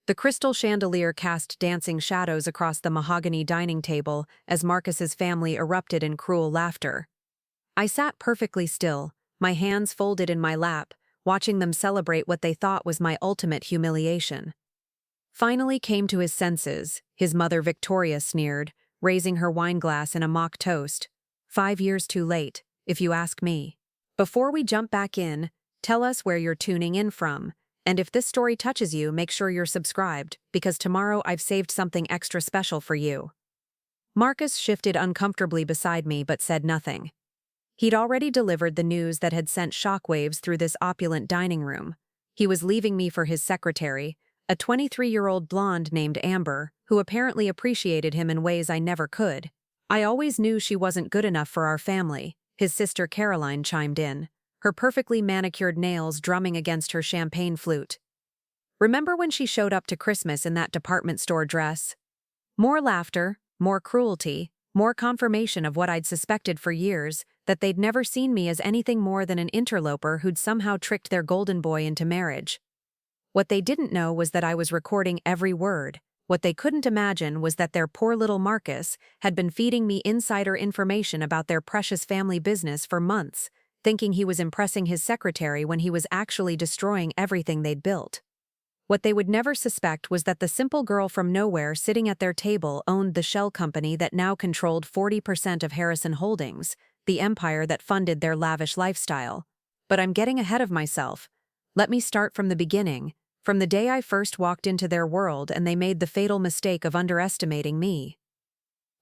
The crystal chandelier cast dancing shadows across the mahogany dining table as Marcus's family erupted in cruel laughter. I sat perfectly still, my hands folded in my lap, watching them celebrate what they thought was my ultimate humiliation. Finally came to his senses, his mother Victoria sneered, raising her wineglass in a mock toast. 5 years too late, if you ask me. Before we jump back in, tell us where you're tuning in from, and if this story touches you, make sure you're subscribed, because tomorrow I've saved something extra special for you. Marcus shifted uncomfortably beside me but said nothing. He'd already delivered the news that had sent shockwaves through this opulent dining room. He was leaving me for his secretary, a 23-year-old blonde named Amber, who apparently appreciated him in ways I never could. I always knew she wasn't good enough for our family, his sister Caroline chimed in, her perfectly manicured nails drumming against her champagne flute. Remember when she showed up to Christmas in that department store dress? More laughter, more cruelty, more confirmation of what I'd suspected for years, that they'd never seen me as anything more than an interloper who'd somehow tricked their golden boy into marriage. What they didn't know was that I was recording every word. What they couldn't imagine was that their poor little Marcus had been feeding me insider information about their precious family business for months, thinking he was impressing his secretary when he was actually destroying everything they'd built. What they would never suspect was that the simple girl from nowhere sitting at their table owned the shell company that now controlled 40% of Harrison Holdings, the empire that funded their lavish lifestyle. But I'm getting ahead of myself. Let me start from the beginning, from the day I first walked into their world and they made the fatal mistake of underestimating me.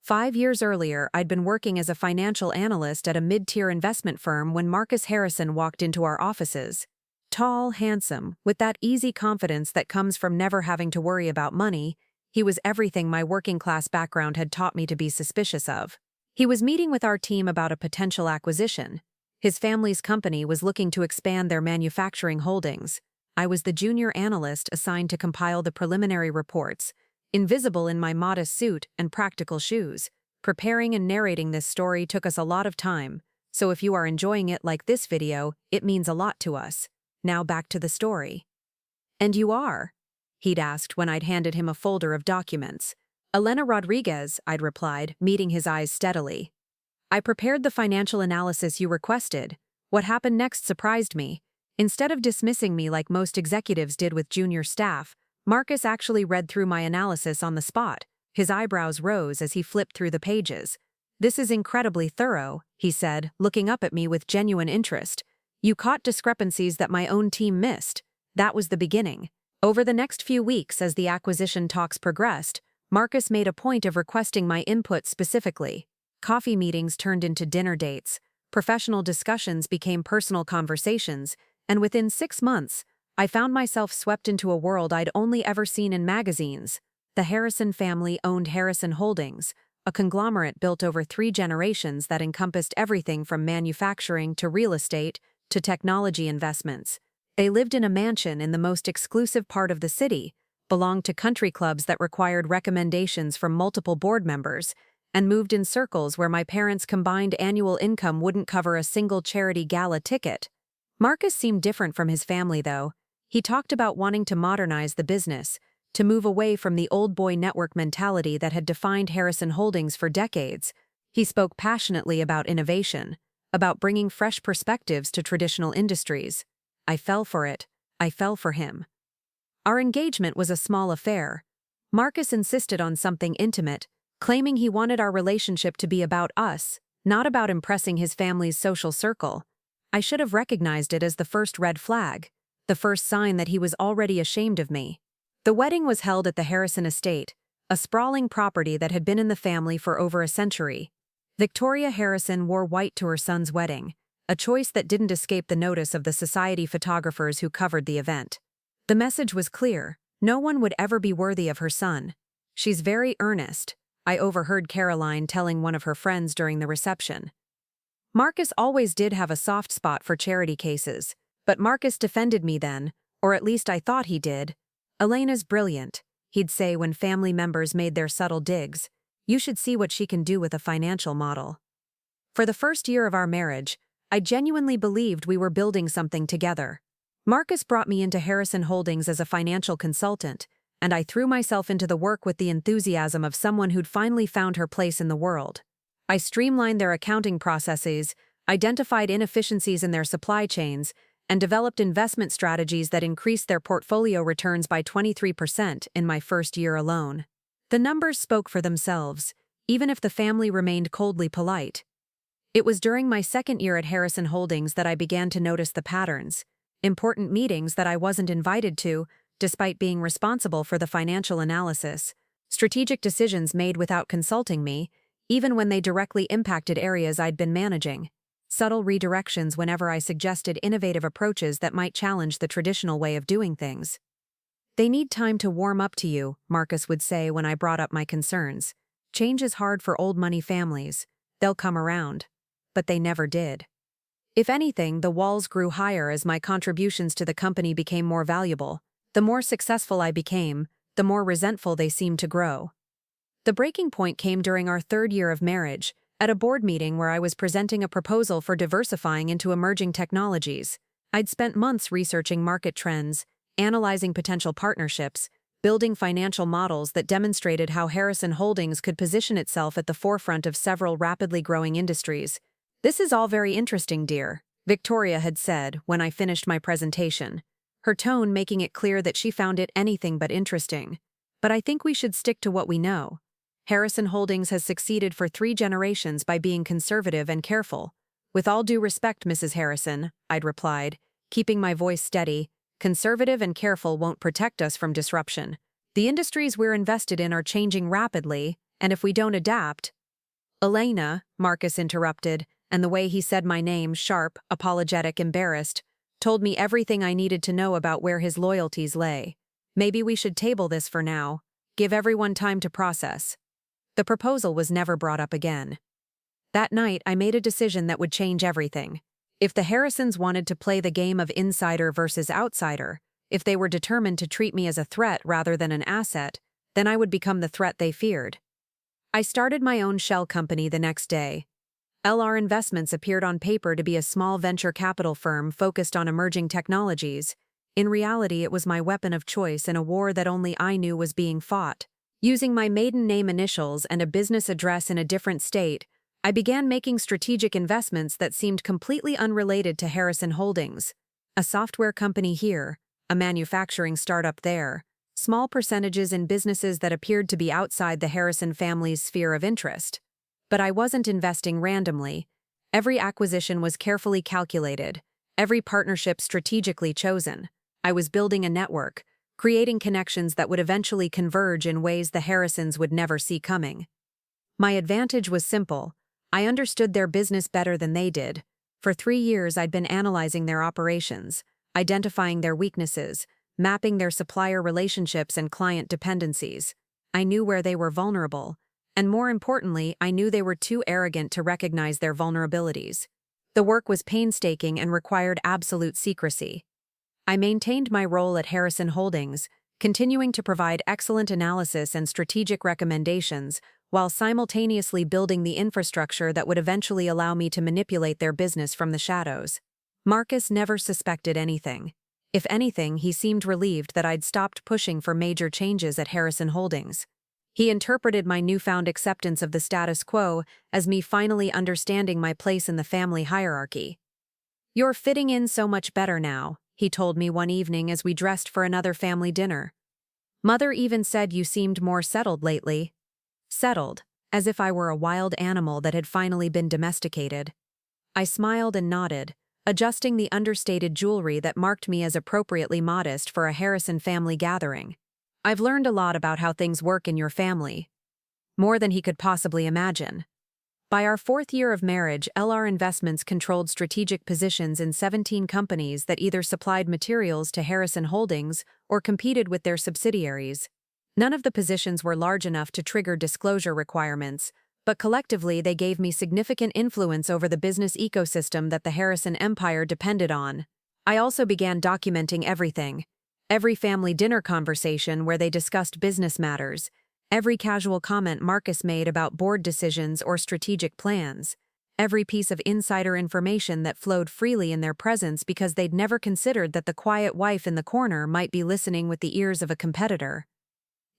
5 years earlier, I'd been working as a financial analyst at a mid-tier investment firm when Marcus Harrison walked into our offices. Tall, handsome, with that easy confidence that comes from never having to worry about money, he was everything my working-class background had taught me to be suspicious of. He was meeting with our team about a potential acquisition. His family's company was looking to expand their manufacturing holdings. I was the junior analyst assigned to compile the preliminary reports, invisible in my modest suit and practical shoes. Preparing and narrating this story took us a lot of time, so if you are enjoying it like this video, it means a lot to us. Now back to the story. "And you are?" he'd asked when I'd handed him a folder of documents. "Elena Rodriguez," I'd replied, meeting his eyes steadily. "I prepared the financial analysis you requested." What happened next surprised me. Instead of dismissing me like most executives did with junior staff, Marcus actually read through my analysis on the spot. His eyebrows rose as he flipped through the pages. "This is incredibly thorough," he said, looking up at me with genuine interest. "You caught discrepancies that my own team missed." That was the beginning. Over the next few weeks, as the acquisition talks progressed, Marcus made a point of requesting my input specifically. Coffee meetings turned into dinner dates. Professional discussions became personal conversations, and within 6 months, I found myself swept into a world I'd only ever seen in magazines. The Harrison family owned Harrison Holdings, a conglomerate built over 3 generations that encompassed everything from manufacturing to real estate to technology investments. They lived in a mansion in the most exclusive part of the city, belonged to country clubs that required recommendations from multiple board members, and moved in circles where my parents' combined annual income wouldn't cover a single charity gala ticket. Marcus seemed different from his family, though. He talked about wanting to modernize the business, to move away from the old boy network mentality that had defined Harrison Holdings for decades. He spoke passionately about innovation, about bringing fresh perspectives to traditional industries. I fell for it. I fell for him. Our engagement was a small affair. Marcus insisted on something intimate, claiming he wanted our relationship to be about us, not about impressing his family's social circle. I should have recognized it as the first red flag, the first sign that he was already ashamed of me. The wedding was held at the Harrison estate, a sprawling property that had been in the family for over a century. Victoria Harrison wore white to her son's wedding, a choice that didn't escape the notice of the society photographers who covered the event. The message was clear: no one would ever be worthy of her son. "She's very earnest," I overheard Caroline telling one of her friends during the reception. Marcus always did have a soft spot for charity cases, but Marcus defended me then, or at least I thought he did. "Elena's brilliant," he'd say when family members made their subtle digs. "You should see what she can do with a financial model." For the first year of our marriage, I genuinely believed we were building something together. Marcus brought me into Harrison Holdings as a financial consultant, and I threw myself into the work with the enthusiasm of someone who'd finally found her place in the world. I streamlined their accounting processes, identified inefficiencies in their supply chains, and developed investment strategies that increased their portfolio returns by 23% in my first year alone. The numbers spoke for themselves, even if the family remained coldly polite. It was during my second year at Harrison Holdings that I began to notice the patterns. Important meetings that I wasn't invited to, despite being responsible for the financial analysis. Strategic decisions made without consulting me, even when they directly impacted areas I'd been managing. Subtle redirections whenever I suggested innovative approaches that might challenge the traditional way of doing things. "They need time to warm up to you," Marcus would say when I brought up my concerns. "Change is hard for old money families. They'll come around." But they never did. If anything, the walls grew higher as my contributions to the company became more valuable. The more successful I became, the more resentful they seemed to grow. The breaking point came during our third year of marriage, at a board meeting where I was presenting a proposal for diversifying into emerging technologies. I'd spent months researching market trends, analyzing potential partnerships, building financial models that demonstrated how Harrison Holdings could position itself at the forefront of several rapidly growing industries. "This is all very interesting, dear," Victoria had said when I finished my presentation, her tone making it clear that she found it anything but interesting. "But I think we should stick to what we know. Harrison Holdings has succeeded for 3 generations by being conservative and careful." "With all due respect, Mrs. Harrison," I'd replied, keeping my voice steady, "conservative and careful won't protect us from disruption. The industries we're invested in are changing rapidly, and if we don't adapt—" "Elena," Marcus interrupted, and the way he said my name, sharp, apologetic, embarrassed, told me everything I needed to know about where his loyalties lay. "Maybe we should table this for now. Give everyone time to process." The proposal was never brought up again. That night, I made a decision that would change everything. If the Harrisons wanted to play the game of insider versus outsider, if they were determined to treat me as a threat rather than an asset, then I would become the threat they feared. I started my own shell company the next day. LR Investments appeared on paper to be a small venture capital firm focused on emerging technologies. In reality, it was my weapon of choice in a war that only I knew was being fought. Using my maiden name initials and a business address in a different state, I began making strategic investments that seemed completely unrelated to Harrison Holdings. A software company here, a manufacturing startup there, small percentages in businesses that appeared to be outside the Harrison family's sphere of interest. But I wasn't investing randomly. Every acquisition was carefully calculated, every partnership strategically chosen. I was building a network, creating connections that would eventually converge in ways the Harrisons would never see coming. My advantage was simple. I understood their business better than they did. For 3 years I'd been analyzing their operations, identifying their weaknesses, mapping their supplier relationships and client dependencies. I knew where they were vulnerable, and more importantly, I knew they were too arrogant to recognize their vulnerabilities. The work was painstaking and required absolute secrecy. I maintained my role at Harrison Holdings, continuing to provide excellent analysis and strategic recommendations while simultaneously building the infrastructure that would eventually allow me to manipulate their business from the shadows. Marcus never suspected anything. If anything, he seemed relieved that I'd stopped pushing for major changes at Harrison Holdings. He interpreted my newfound acceptance of the status quo as me finally understanding my place in the family hierarchy. "You're fitting in so much better now," he told me one evening as we dressed for another family dinner. "Mother even said you seemed more settled lately." Settled, as if I were a wild animal that had finally been domesticated. I smiled and nodded, adjusting the understated jewelry that marked me as appropriately modest for a Harrison family gathering. "I've learned a lot about how things work in your family." More than he could possibly imagine. By our 4th year of marriage, LR Investments controlled strategic positions in 17 companies that either supplied materials to Harrison Holdings or competed with their subsidiaries. None of the positions were large enough to trigger disclosure requirements, but collectively they gave me significant influence over the business ecosystem that the Harrison empire depended on. I also began documenting everything. Every family dinner conversation where they discussed business matters, every casual comment Marcus made about board decisions or strategic plans, every piece of insider information that flowed freely in their presence because they'd never considered that the quiet wife in the corner might be listening with the ears of a competitor.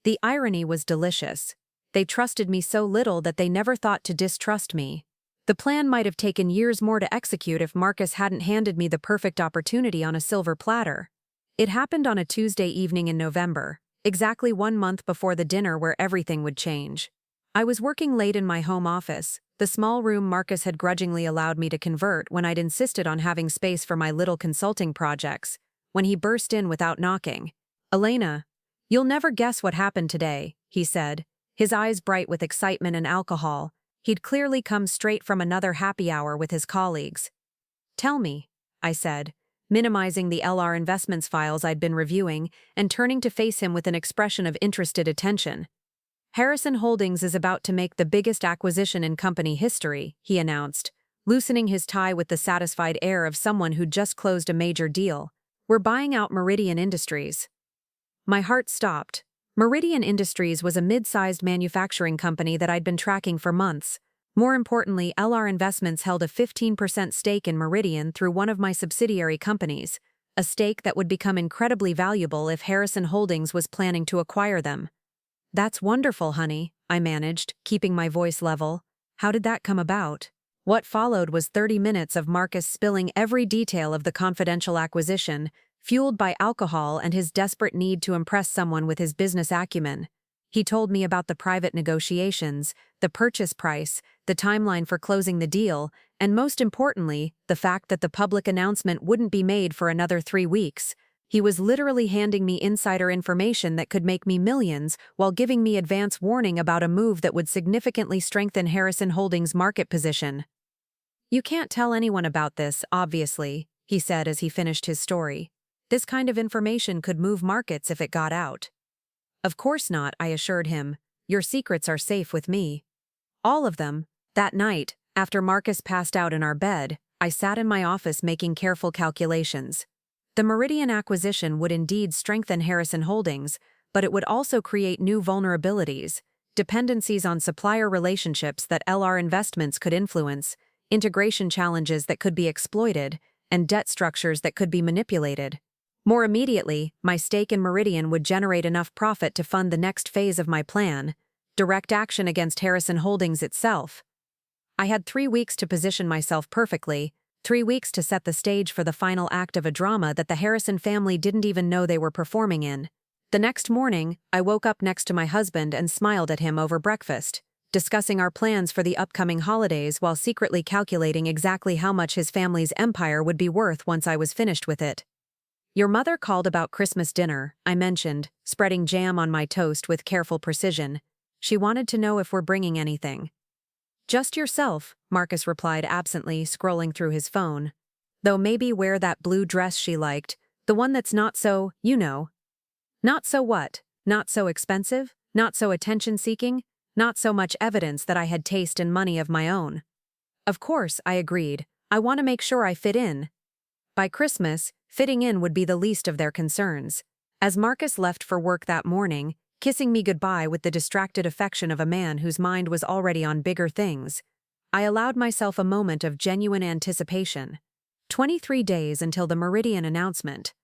The irony was delicious. They trusted me so little that they never thought to distrust me. The plan might have taken years more to execute if Marcus hadn't handed me the perfect opportunity on a silver platter. It happened on a Tuesday evening in November, exactly 1 month before the dinner where everything would change. I was working late in my home office, the small room Marcus had grudgingly allowed me to convert when I'd insisted on having space for my little consulting projects, when he burst in without knocking. "Elena, you'll never guess what happened today," he said, his eyes bright with excitement and alcohol. He'd clearly come straight from another happy hour with his colleagues. "Tell me," I said, minimizing the LR Investments files I'd been reviewing and turning to face him with an expression of interested attention. "Harrison Holdings is about to make the biggest acquisition in company history," he announced, loosening his tie with the satisfied air of someone who'd just closed a major deal. "We're buying out Meridian Industries." My heart stopped. Meridian Industries was a mid-sized manufacturing company that I'd been tracking for months. More importantly, LR Investments held a 15% stake in Meridian through one of my subsidiary companies, a stake that would become incredibly valuable if Harrison Holdings was planning to acquire them. "That's wonderful, honey," I managed, keeping my voice level. "How did that come about?" What followed was 30 minutes of Marcus spilling every detail of the confidential acquisition, fueled by alcohol and his desperate need to impress someone with his business acumen. He told me about the private negotiations, the purchase price, the timeline for closing the deal, and most importantly, the fact that the public announcement wouldn't be made for another 3 weeks. He was literally handing me insider information that could make me millions while giving me advance warning about a move that would significantly strengthen Harrison Holdings' market position. "You can't tell anyone about this, obviously," he said as he finished his story. "This kind of information could move markets if it got out." "Of course not," I assured him. "Your secrets are safe with me." All of them. That night, after Marcus passed out in our bed, I sat in my office making careful calculations. The Meridian acquisition would indeed strengthen Harrison Holdings, but it would also create new vulnerabilities, dependencies on supplier relationships that LR Investments could influence, integration challenges that could be exploited, and debt structures that could be manipulated. More immediately, my stake in Meridian would generate enough profit to fund the next phase of my plan, direct action against Harrison Holdings itself. I had 3 weeks to position myself perfectly, 3 weeks to set the stage for the final act of a drama that the Harrison family didn't even know they were performing in. The next morning, I woke up next to my husband and smiled at him over breakfast, discussing our plans for the upcoming holidays while secretly calculating exactly how much his family's empire would be worth once I was finished with it. "Your mother called about Christmas dinner," I mentioned, spreading jam on my toast with careful precision. "She wanted to know if we're bringing anything." "Just yourself," Marcus replied absently, scrolling through his phone. "Though maybe wear that blue dress she liked, the one that's not so, you know." Not so what? Not so expensive? Not so attention-seeking? Not so much evidence that I had taste and money of my own? "Of course," I agreed. "I want to make sure I fit in." By Christmas, fitting in would be the least of their concerns. As Marcus left for work that morning, kissing me goodbye with the distracted affection of a man whose mind was already on bigger things, I allowed myself a moment of genuine anticipation. 23 days until the Meridian announcement.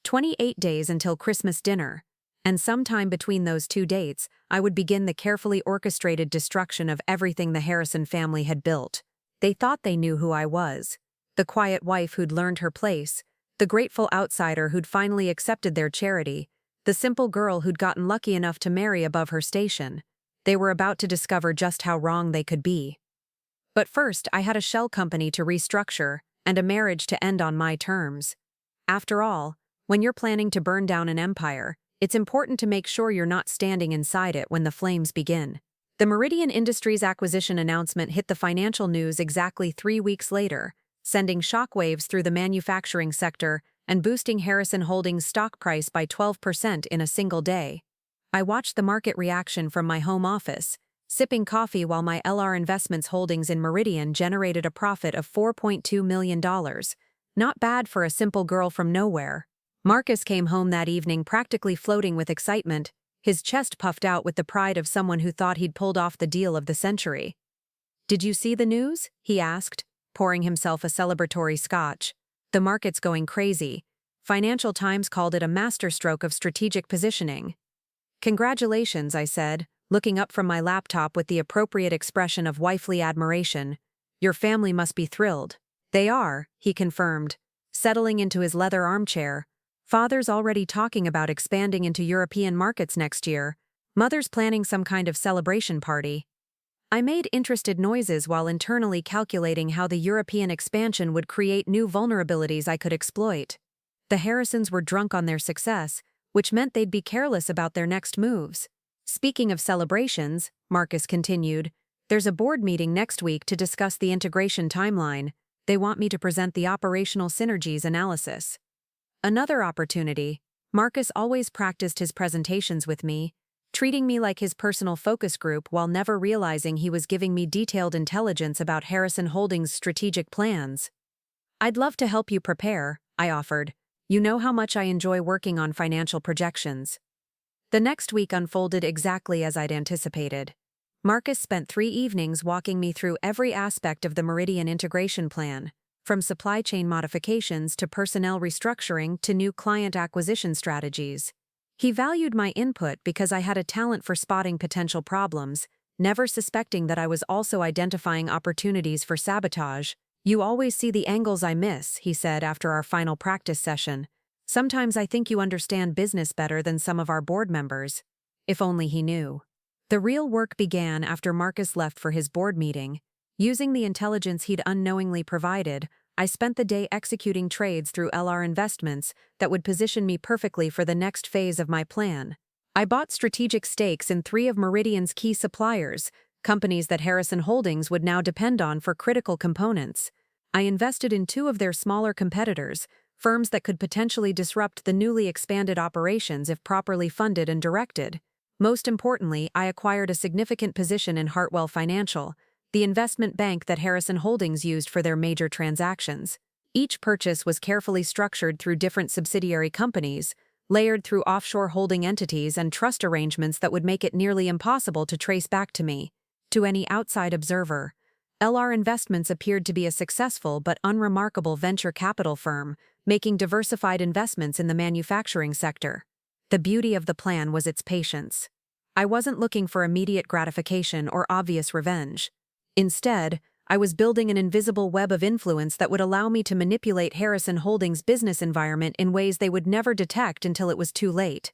28 days until Christmas dinner. And sometime between those 2 dates, I would begin the carefully orchestrated destruction of everything the Harrison family had built. They thought they knew who I was. The quiet wife who'd learned her place, the grateful outsider who'd finally accepted their charity, the simple girl who'd gotten lucky enough to marry above her station. They were about to discover just how wrong they could be. But first, I had a shell company to restructure and a marriage to end on my terms. After all, when you're planning to burn down an empire, it's important to make sure you're not standing inside it when the flames begin. The Meridian Industries acquisition announcement hit the financial news exactly 3 weeks later, sending shockwaves through the manufacturing sector and boosting Harrison Holdings' stock price by 12% in a single day. I watched the market reaction from my home office, sipping coffee while my LR Investments holdings in Meridian generated a profit of $4.2 million. Not bad for a simple girl from nowhere. Marcus came home that evening practically floating with excitement, his chest puffed out with the pride of someone who thought he'd pulled off the deal of the century. "Did you see the news?" he asked, pouring himself a celebratory scotch. "The market's going crazy. Financial Times called it a masterstroke of strategic positioning." Congratulations, I said, looking up from my laptop with the appropriate expression of wifely admiration. Your family must be thrilled. They are, he confirmed, settling into his leather armchair. Father's already talking about expanding into European markets next year. Mother's planning some kind of celebration party. I made interested noises while internally calculating how the European expansion would create new vulnerabilities I could exploit. The Harrisons were drunk on their success, which meant they'd be careless about their next moves. Speaking of celebrations, Marcus continued, there's a board meeting next week to discuss the integration timeline. They want me to present the operational synergies analysis. Another opportunity. Marcus always practiced his presentations with me, treating me like his personal focus group while never realizing he was giving me detailed intelligence about Harrison Holdings' strategic plans. I'd love to help you prepare, I offered. You know how much I enjoy working on financial projections. The next week unfolded exactly as I'd anticipated. Marcus spent 3 evenings walking me through every aspect of the Meridian integration plan, from supply chain modifications to personnel restructuring to new client acquisition strategies. He valued my input because I had a talent for spotting potential problems, never suspecting that I was also identifying opportunities for sabotage. You always see the angles I miss, he said after our final practice session. Sometimes I think you understand business better than some of our board members. If only he knew. The real work began after Marcus left for his board meeting. Using the intelligence he'd unknowingly provided, I spent the day executing trades through LR investments that would position me perfectly for the next phase of my plan. I bought strategic stakes in 3 of Meridian's key suppliers, companies that Harrison Holdings would now depend on for critical components. I invested in 2 of their smaller competitors, firms that could potentially disrupt the newly expanded operations if properly funded and directed. Most importantly, I acquired a significant position in Hartwell Financial, the investment bank that Harrison Holdings used for their major transactions. Each purchase was carefully structured through different subsidiary companies, layered through offshore holding entities and trust arrangements that would make it nearly impossible to trace back to me. To any outside observer, LR Investments appeared to be a successful but unremarkable venture capital firm, making diversified investments in the manufacturing sector. The beauty of the plan was its patience. I wasn't looking for immediate gratification or obvious revenge. Instead, I was building an invisible web of influence that would allow me to manipulate Harrison Holdings' business environment in ways they would never detect until it was too late.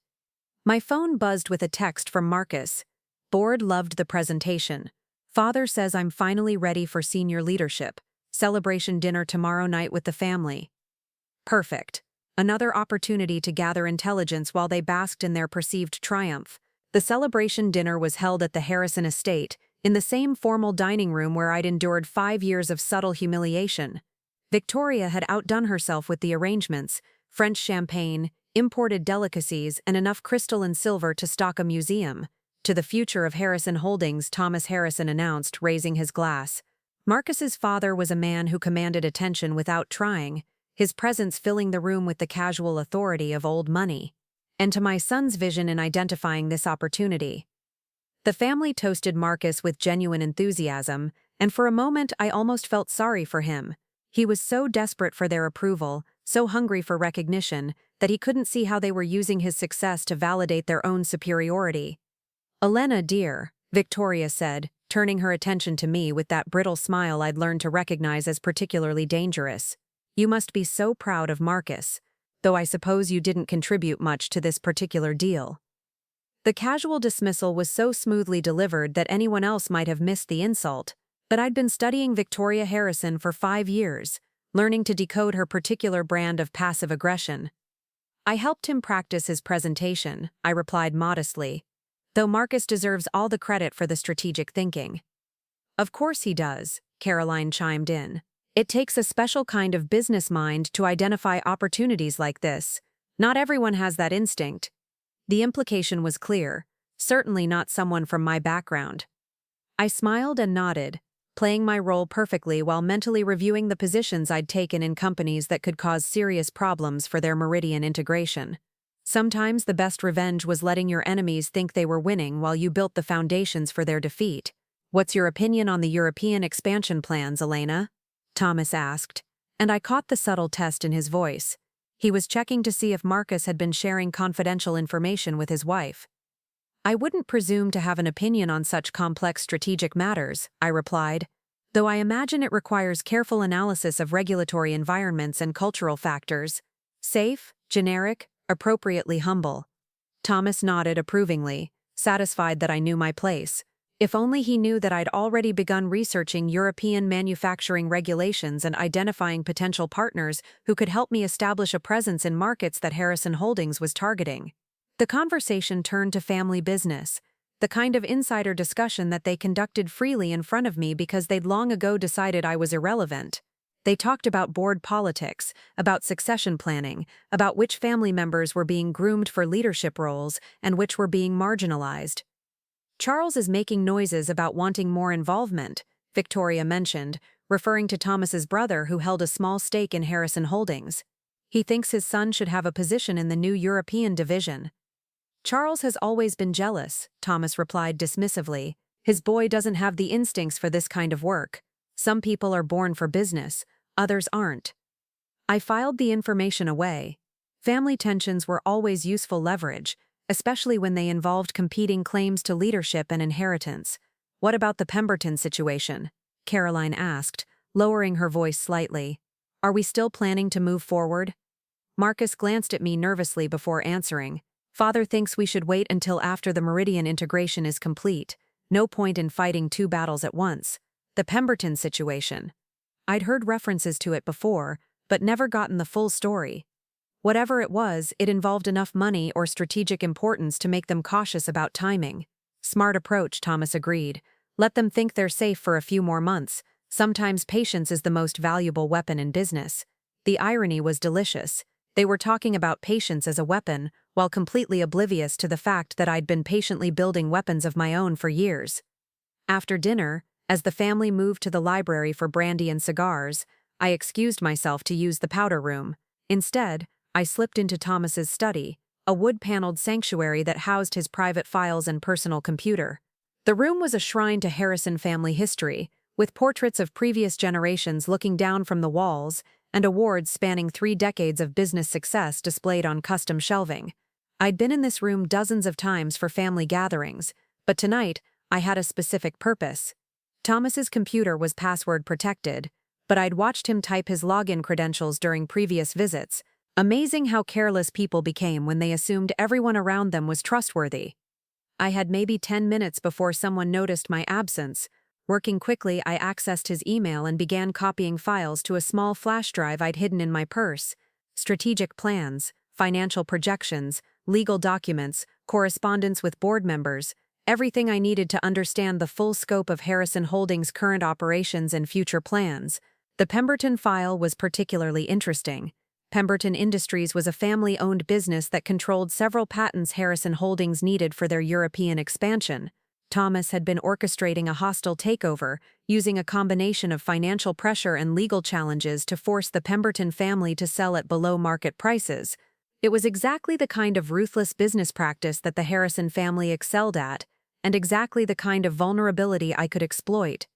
My phone buzzed with a text from Marcus. Board loved the presentation. Father says I'm finally ready for senior leadership. Celebration dinner tomorrow night with the family. Perfect. Another opportunity to gather intelligence while they basked in their perceived triumph. The celebration dinner was held at the Harrison estate, in the same formal dining room where I'd endured 5 years of subtle humiliation. Victoria had outdone herself with the arrangements, French champagne, imported delicacies, and enough crystal and silver to stock a museum. To the future of Harrison Holdings, Thomas Harrison announced, raising his glass. Marcus's father was a man who commanded attention without trying, his presence filling the room with the casual authority of old money. And to my son's vision in identifying this opportunity. The family toasted Marcus with genuine enthusiasm, and for a moment I almost felt sorry for him. He was so desperate for their approval, so hungry for recognition, that he couldn't see how they were using his success to validate their own superiority. "Elena, dear," Victoria said, turning her attention to me with that brittle smile I'd learned to recognize as particularly dangerous. "You must be so proud of Marcus, though I suppose you didn't contribute much to this particular deal." The casual dismissal was so smoothly delivered that anyone else might have missed the insult, but I'd been studying Victoria Harrison for 5 years, learning to decode her particular brand of passive aggression. "I helped him practice his presentation," I replied modestly, "though Marcus deserves all the credit for the strategic thinking." "Of course he does," Caroline chimed in. "It takes a special kind of business mind to identify opportunities like this. Not everyone has that instinct." The implication was clear, certainly not someone from my background. I smiled and nodded, playing my role perfectly while mentally reviewing the positions I'd taken in companies that could cause serious problems for their Meridian integration. Sometimes the best revenge was letting your enemies think they were winning while you built the foundations for their defeat. "What's your opinion on the European expansion plans, Elena?" Thomas asked, and I caught the subtle test in his voice. He was checking to see if Marcus had been sharing confidential information with his wife. I wouldn't presume to have an opinion on such complex strategic matters, I replied, though I imagine it requires careful analysis of regulatory environments and cultural factors. Safe, generic, appropriately humble. Thomas nodded approvingly, satisfied that I knew my place. If only he knew that I'd already begun researching European manufacturing regulations and identifying potential partners who could help me establish a presence in markets that Harrison Holdings was targeting. The conversation turned to family business, the kind of insider discussion that they conducted freely in front of me because they'd long ago decided I was irrelevant. They talked about board politics, about succession planning, about which family members were being groomed for leadership roles and which were being marginalized. Charles is making noises about wanting more involvement, Victoria mentioned, referring to Thomas's brother who held a small stake in Harrison Holdings. He thinks his son should have a position in the new European division. Charles has always been jealous, Thomas replied dismissively. His boy doesn't have the instincts for this kind of work. Some people are born for business, others aren't. I filed the information away. Family tensions were always useful leverage, especially when they involved competing claims to leadership and inheritance. What about the Pemberton situation? Caroline asked, lowering her voice slightly. Are we still planning to move forward? Marcus glanced at me nervously before answering. Father thinks we should wait until after the Meridian integration is complete. No point in fighting two battles at once. The Pemberton situation. I'd heard references to it before, but never gotten the full story. Whatever it was, it involved enough money or strategic importance to make them cautious about timing. Smart approach, Thomas agreed. Let them think they're safe for a few more months. Sometimes patience is the most valuable weapon in business. The irony was delicious. They were talking about patience as a weapon, while completely oblivious to the fact that I'd been patiently building weapons of my own for years. After dinner, as the family moved to the library for brandy and cigars, I excused myself to use the powder room. Instead, I slipped into Thomas's study, a wood-paneled sanctuary that housed his private files and personal computer. The room was a shrine to Harrison family history, with portraits of previous generations looking down from the walls and awards spanning 3 decades of business success displayed on custom shelving. I'd been in this room dozens of times for family gatherings, but tonight I had a specific purpose. Thomas's computer was password protected, but I'd watched him type his login credentials during previous visits. Amazing how careless people became when they assumed everyone around them was trustworthy. I had maybe 10 minutes before someone noticed my absence. Working quickly, I accessed his email and began copying files to a small flash drive I'd hidden in my purse. Strategic plans, financial projections, legal documents, correspondence with board members, everything I needed to understand the full scope of Harrison Holdings' current operations and future plans. The Pemberton file was particularly interesting. Pemberton Industries was a family-owned business that controlled several patents Harrison Holdings needed for their European expansion. Thomas had been orchestrating a hostile takeover, using a combination of financial pressure and legal challenges to force the Pemberton family to sell at below-market prices. It was exactly the kind of ruthless business practice that the Harrison family excelled at, and exactly the kind of vulnerability I could exploit.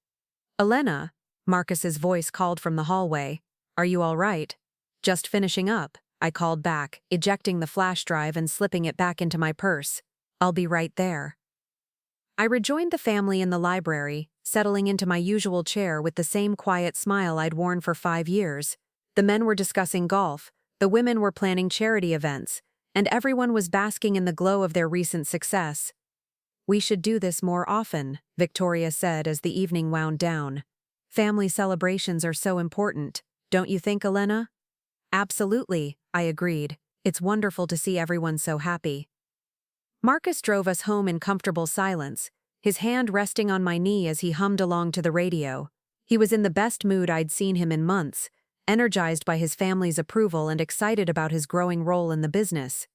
"Elena," Marcus's voice called from the hallway. "Are you all right?" "Just finishing up," I called back, ejecting the flash drive and slipping it back into my purse. "I'll be right there." I rejoined the family in the library, settling into my usual chair with the same quiet smile I'd worn for 5 years. The men were discussing golf, the women were planning charity events, and everyone was basking in the glow of their recent success. "We should do this more often," Victoria said as the evening wound down. "Family celebrations are so important, don't you think, Elena?" "Absolutely," I agreed. "It's wonderful to see everyone so happy." Marcus drove us home in comfortable silence, his hand resting on my knee as he hummed along to the radio. He was in the best mood I'd seen him in months, energized by his family's approval and excited about his growing role in the business.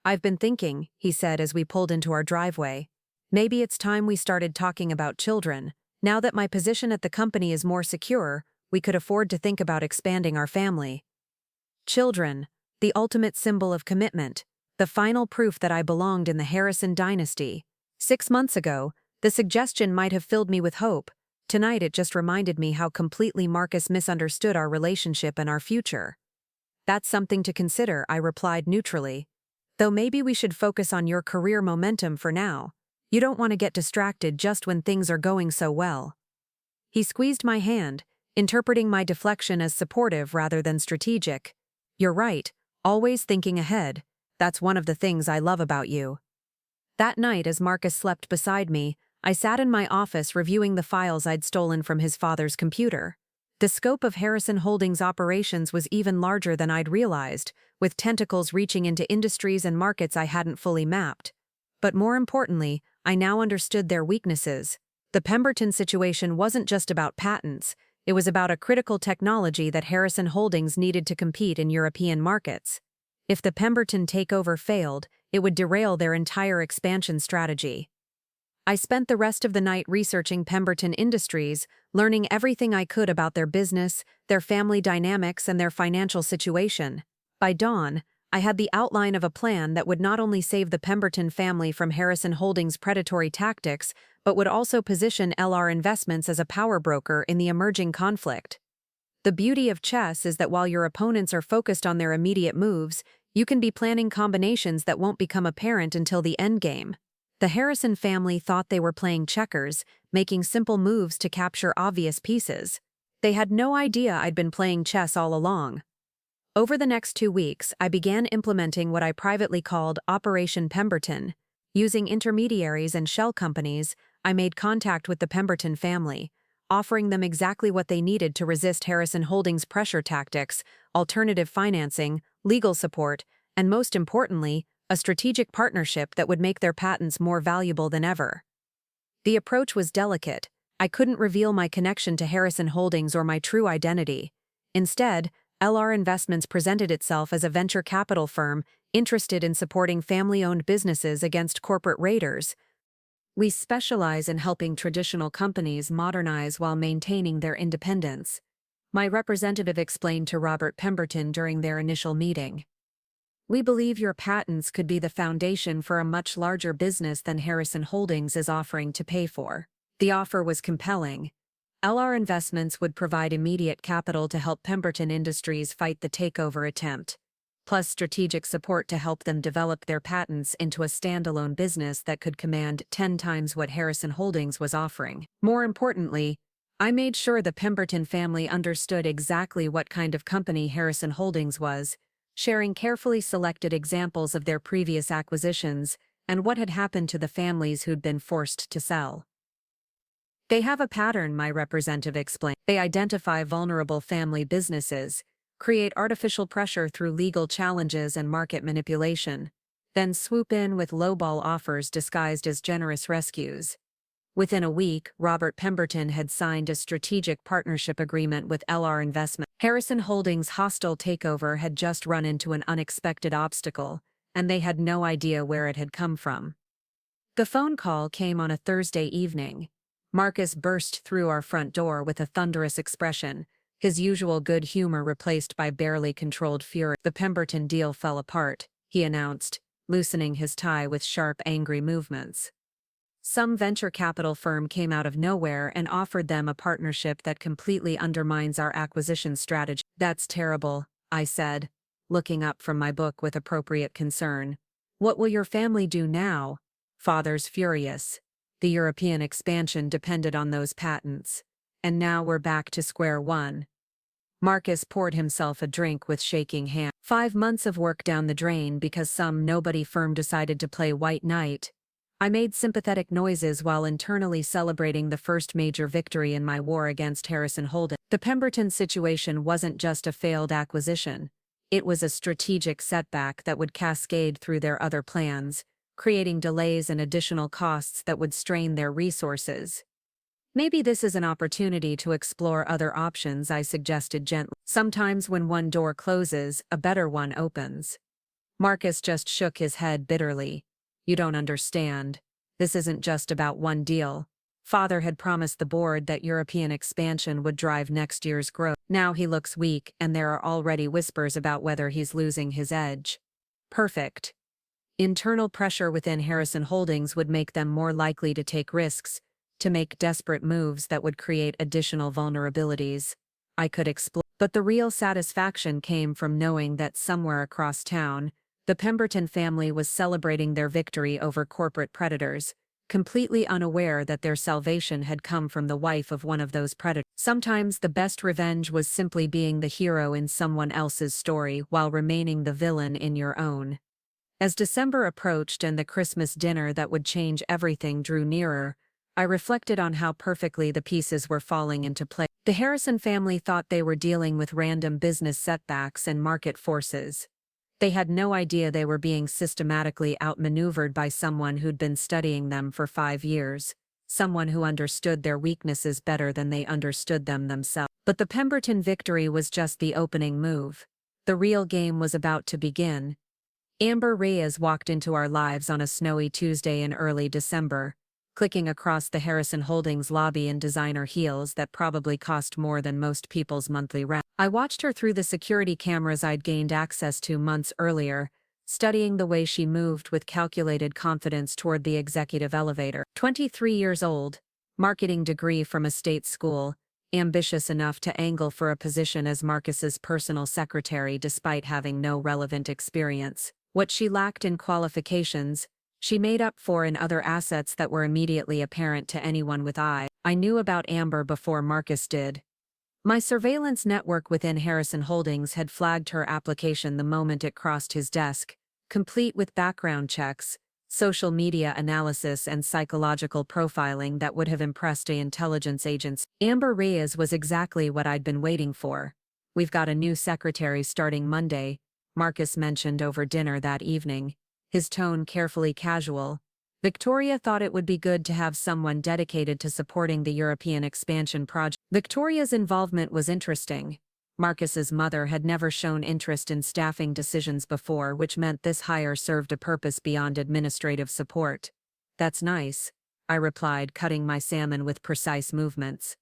"I've been thinking," he said as we pulled into our driveway. "Maybe it's time we started talking about children. Now that my position at the company is more secure, we could afford to think about expanding our family." Children, the ultimate symbol of commitment, the final proof that I belonged in the Harrison dynasty. 6 months ago, the suggestion might have filled me with hope. Tonight it just reminded me how completely Marcus misunderstood our relationship and our future. "That's something to consider," I replied neutrally. "Though maybe we should focus on your career momentum for now. You don't want to get distracted just when things are going so well. He squeezed my hand, interpreting my deflection as supportive rather than strategic. You're right, always thinking ahead. That's one of the things I love about you. That night, as Marcus slept beside me, I sat in my office reviewing the files I'd stolen from his father's computer. The scope of Harrison Holdings' operations was even larger than I'd realized, with tentacles reaching into industries and markets I hadn't fully mapped. But more importantly, I now understood their weaknesses. The Pemberton situation wasn't just about patents, it was about a critical technology that Harrison Holdings needed to compete in European markets. If the Pemberton takeover failed, it would derail their entire expansion strategy. I spent the rest of the night researching Pemberton Industries, learning everything I could about their business, their family dynamics, and their financial situation. By dawn, I had the outline of a plan that would not only save the Pemberton family from Harrison Holdings' predatory tactics, but would also position LR Investments as a power broker in the emerging conflict. The beauty of chess is that while your opponents are focused on their immediate moves, you can be planning combinations that won't become apparent until the endgame. The Harrison family thought they were playing checkers, making simple moves to capture obvious pieces. They had no idea I'd been playing chess all along. Over the next 2 weeks, I began implementing what I privately called Operation Pemberton. Using intermediaries and shell companies, I made contact with the Pemberton family, offering them exactly what they needed to resist Harrison Holdings' pressure tactics, alternative financing, legal support, and most importantly, a strategic partnership that would make their patents more valuable than ever. The approach was delicate. I couldn't reveal my connection to Harrison Holdings or my true identity. Instead, LR Investments presented itself as a venture capital firm interested in supporting family-owned businesses against corporate raiders. We specialize in helping traditional companies modernize while maintaining their independence, my representative explained to Robert Pemberton during their initial meeting. We believe your patents could be the foundation for a much larger business than Harrison Holdings is offering to pay for. The offer was compelling. LR Investments would provide immediate capital to help Pemberton Industries fight the takeover attempt, plus strategic support to help them develop their patents into a standalone business that could command 10 times what Harrison Holdings was offering. More importantly, I made sure the Pemberton family understood exactly what kind of company Harrison Holdings was, sharing carefully selected examples of their previous acquisitions and what had happened to the families who'd been forced to sell. They have a pattern, my representative explained. They identify vulnerable family businesses, create artificial pressure through legal challenges and market manipulation, then swoop in with lowball offers disguised as generous rescues. Within a week, Robert Pemberton had signed a strategic partnership agreement with LR Investment. Harrison Holdings' hostile takeover had just run into an unexpected obstacle, and they had no idea where it had come from. The phone call came on a Thursday evening. Marcus burst through our front door with a thunderous expression, his usual good humor replaced by barely controlled fury. The Pemberton deal fell apart, he announced, loosening his tie with sharp, angry movements. Some venture capital firm came out of nowhere and offered them a partnership that completely undermines our acquisition strategy. That's terrible, I said, looking up from my book with appropriate concern. What will your family do now? Father's furious. The European expansion depended on those patents. And now we're back to square one. Marcus poured himself a drink with shaking hand. 5 months of work down the drain because some nobody firm decided to play white knight. I made sympathetic noises while internally celebrating the first major victory in my war against Harrison Holdings. The Pemberton situation wasn't just a failed acquisition. It was a strategic setback that would cascade through their other plans, creating delays and additional costs that would strain their resources. Maybe this is an opportunity to explore other options, I suggested gently. Sometimes when one door closes, a better one opens. Marcus just shook his head bitterly. You don't understand. This isn't just about one deal. Father had promised the board that European expansion would drive next year's growth. Now he looks weak and there are already whispers about whether he's losing his edge. Perfect. Internal pressure within Harrison Holdings would make them more likely to take risks, to make desperate moves that would create additional vulnerabilities. I could explore. But the real satisfaction came from knowing that somewhere across town, the Pemberton family was celebrating their victory over corporate predators, completely unaware that their salvation had come from the wife of one of those predators. Sometimes the best revenge was simply being the hero in someone else's story while remaining the villain in your own. As December approached and the Christmas dinner that would change everything drew nearer, I reflected on how perfectly the pieces were falling into place. The Harrison family thought they were dealing with random business setbacks and market forces. They had no idea they were being systematically outmaneuvered by someone who'd been studying them for 5 years, someone who understood their weaknesses better than they understood them themselves. But the Pemberton victory was just the opening move. The real game was about to begin. Amber Reyes walked into our lives on a snowy Tuesday in early December, clicking across the Harrison Holdings lobby in designer heels that probably cost more than most people's monthly rent. I watched her through the security cameras I'd gained access to months earlier, studying the way she moved with calculated confidence toward the executive elevator. 23 years old, marketing degree from a state school, ambitious enough to angle for a position as Marcus's personal secretary despite having no relevant experience. What she lacked in qualifications, she made up for in other assets that were immediately apparent to anyone with eyes. I knew about Amber before Marcus did. My surveillance network within Harrison Holdings had flagged her application the moment it crossed his desk, complete with background checks, social media analysis and psychological profiling that would have impressed an intelligence agency. Amber Reyes was exactly what I'd been waiting for. "We've got a new secretary starting Monday," Marcus mentioned over dinner that evening, his tone carefully casual. Victoria thought it would be good to have someone dedicated to supporting the European expansion project. Victoria's involvement was interesting. Marcus's mother had never shown interest in staffing decisions before, which meant this hire served a purpose beyond administrative support. "That's nice," I replied, cutting my salmon with precise movements.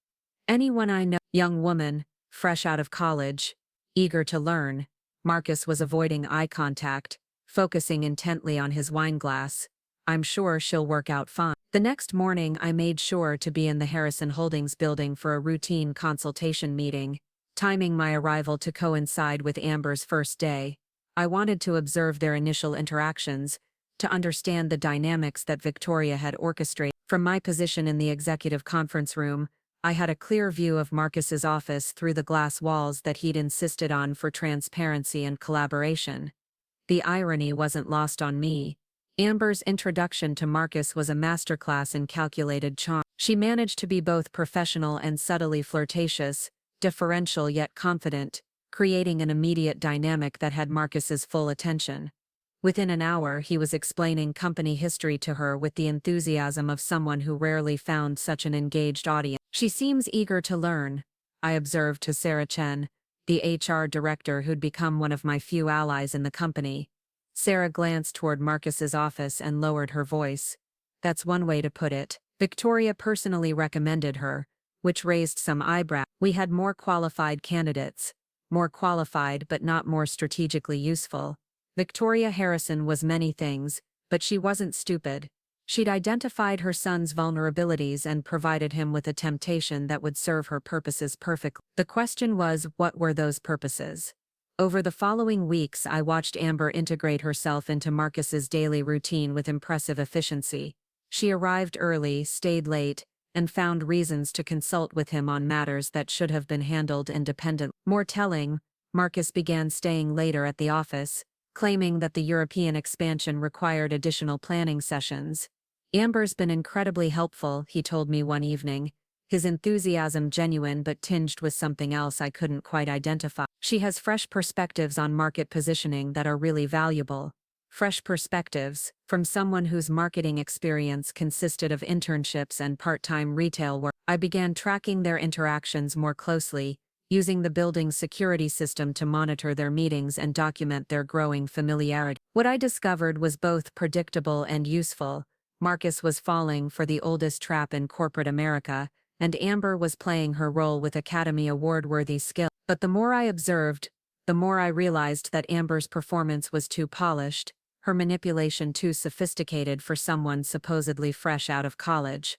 "Anyone I know." Young woman, fresh out of college, eager to learn. Marcus was avoiding eye contact, focusing intently on his wineglass. "I'm sure she'll work out fine." The next morning I made sure to be in the Harrison Holdings building for a routine consultation meeting, timing my arrival to coincide with Amber's first day. I wanted to observe their initial interactions, to understand the dynamics that Victoria had orchestrated. From my position in the executive conference room, I had a clear view of Marcus's office through the glass walls that he'd insisted on for transparency and collaboration. The irony wasn't lost on me. Amber's introduction to Marcus was a masterclass in calculated charm. She managed to be both professional and subtly flirtatious, deferential yet confident, creating an immediate dynamic that had Marcus's full attention. Within an hour he was explaining company history to her with the enthusiasm of someone who rarely found such an engaged audience. "She seems eager to learn," I observed to Sarah Chen, the HR director who'd become one of my few allies in the company. Sarah glanced toward Marcus's office and lowered her voice. "That's one way to put it." Victoria personally recommended her, which raised some eyebrows. We had more qualified candidates. More qualified but not more strategically useful. Victoria Harrison was many things, but she wasn't stupid. She'd identified her son's vulnerabilities and provided him with a temptation that would serve her purposes perfectly. The question was, what were those purposes? Over the following weeks I watched Amber integrate herself into Marcus's daily routine with impressive efficiency. She arrived early, stayed late, and found reasons to consult with him on matters that should have been handled independently. More telling, Marcus began staying later at the office, claiming that the European expansion required additional planning sessions. "Amber's been incredibly helpful," he told me one evening, his enthusiasm genuine but tinged with something else I couldn't quite identify. "She has fresh perspectives on market positioning that are really valuable." Fresh perspectives, from someone whose marketing experience consisted of internships and part-time retail work. I began tracking their interactions more closely, using the building's security system to monitor their meetings and document their growing familiarity. What I discovered was both predictable and useful. Marcus was falling for the oldest trap in corporate America, and Amber was playing her role with Academy Award-worthy skill. But the more I observed, the more I realized that Amber's performance was too polished, her manipulation too sophisticated for someone supposedly fresh out of college.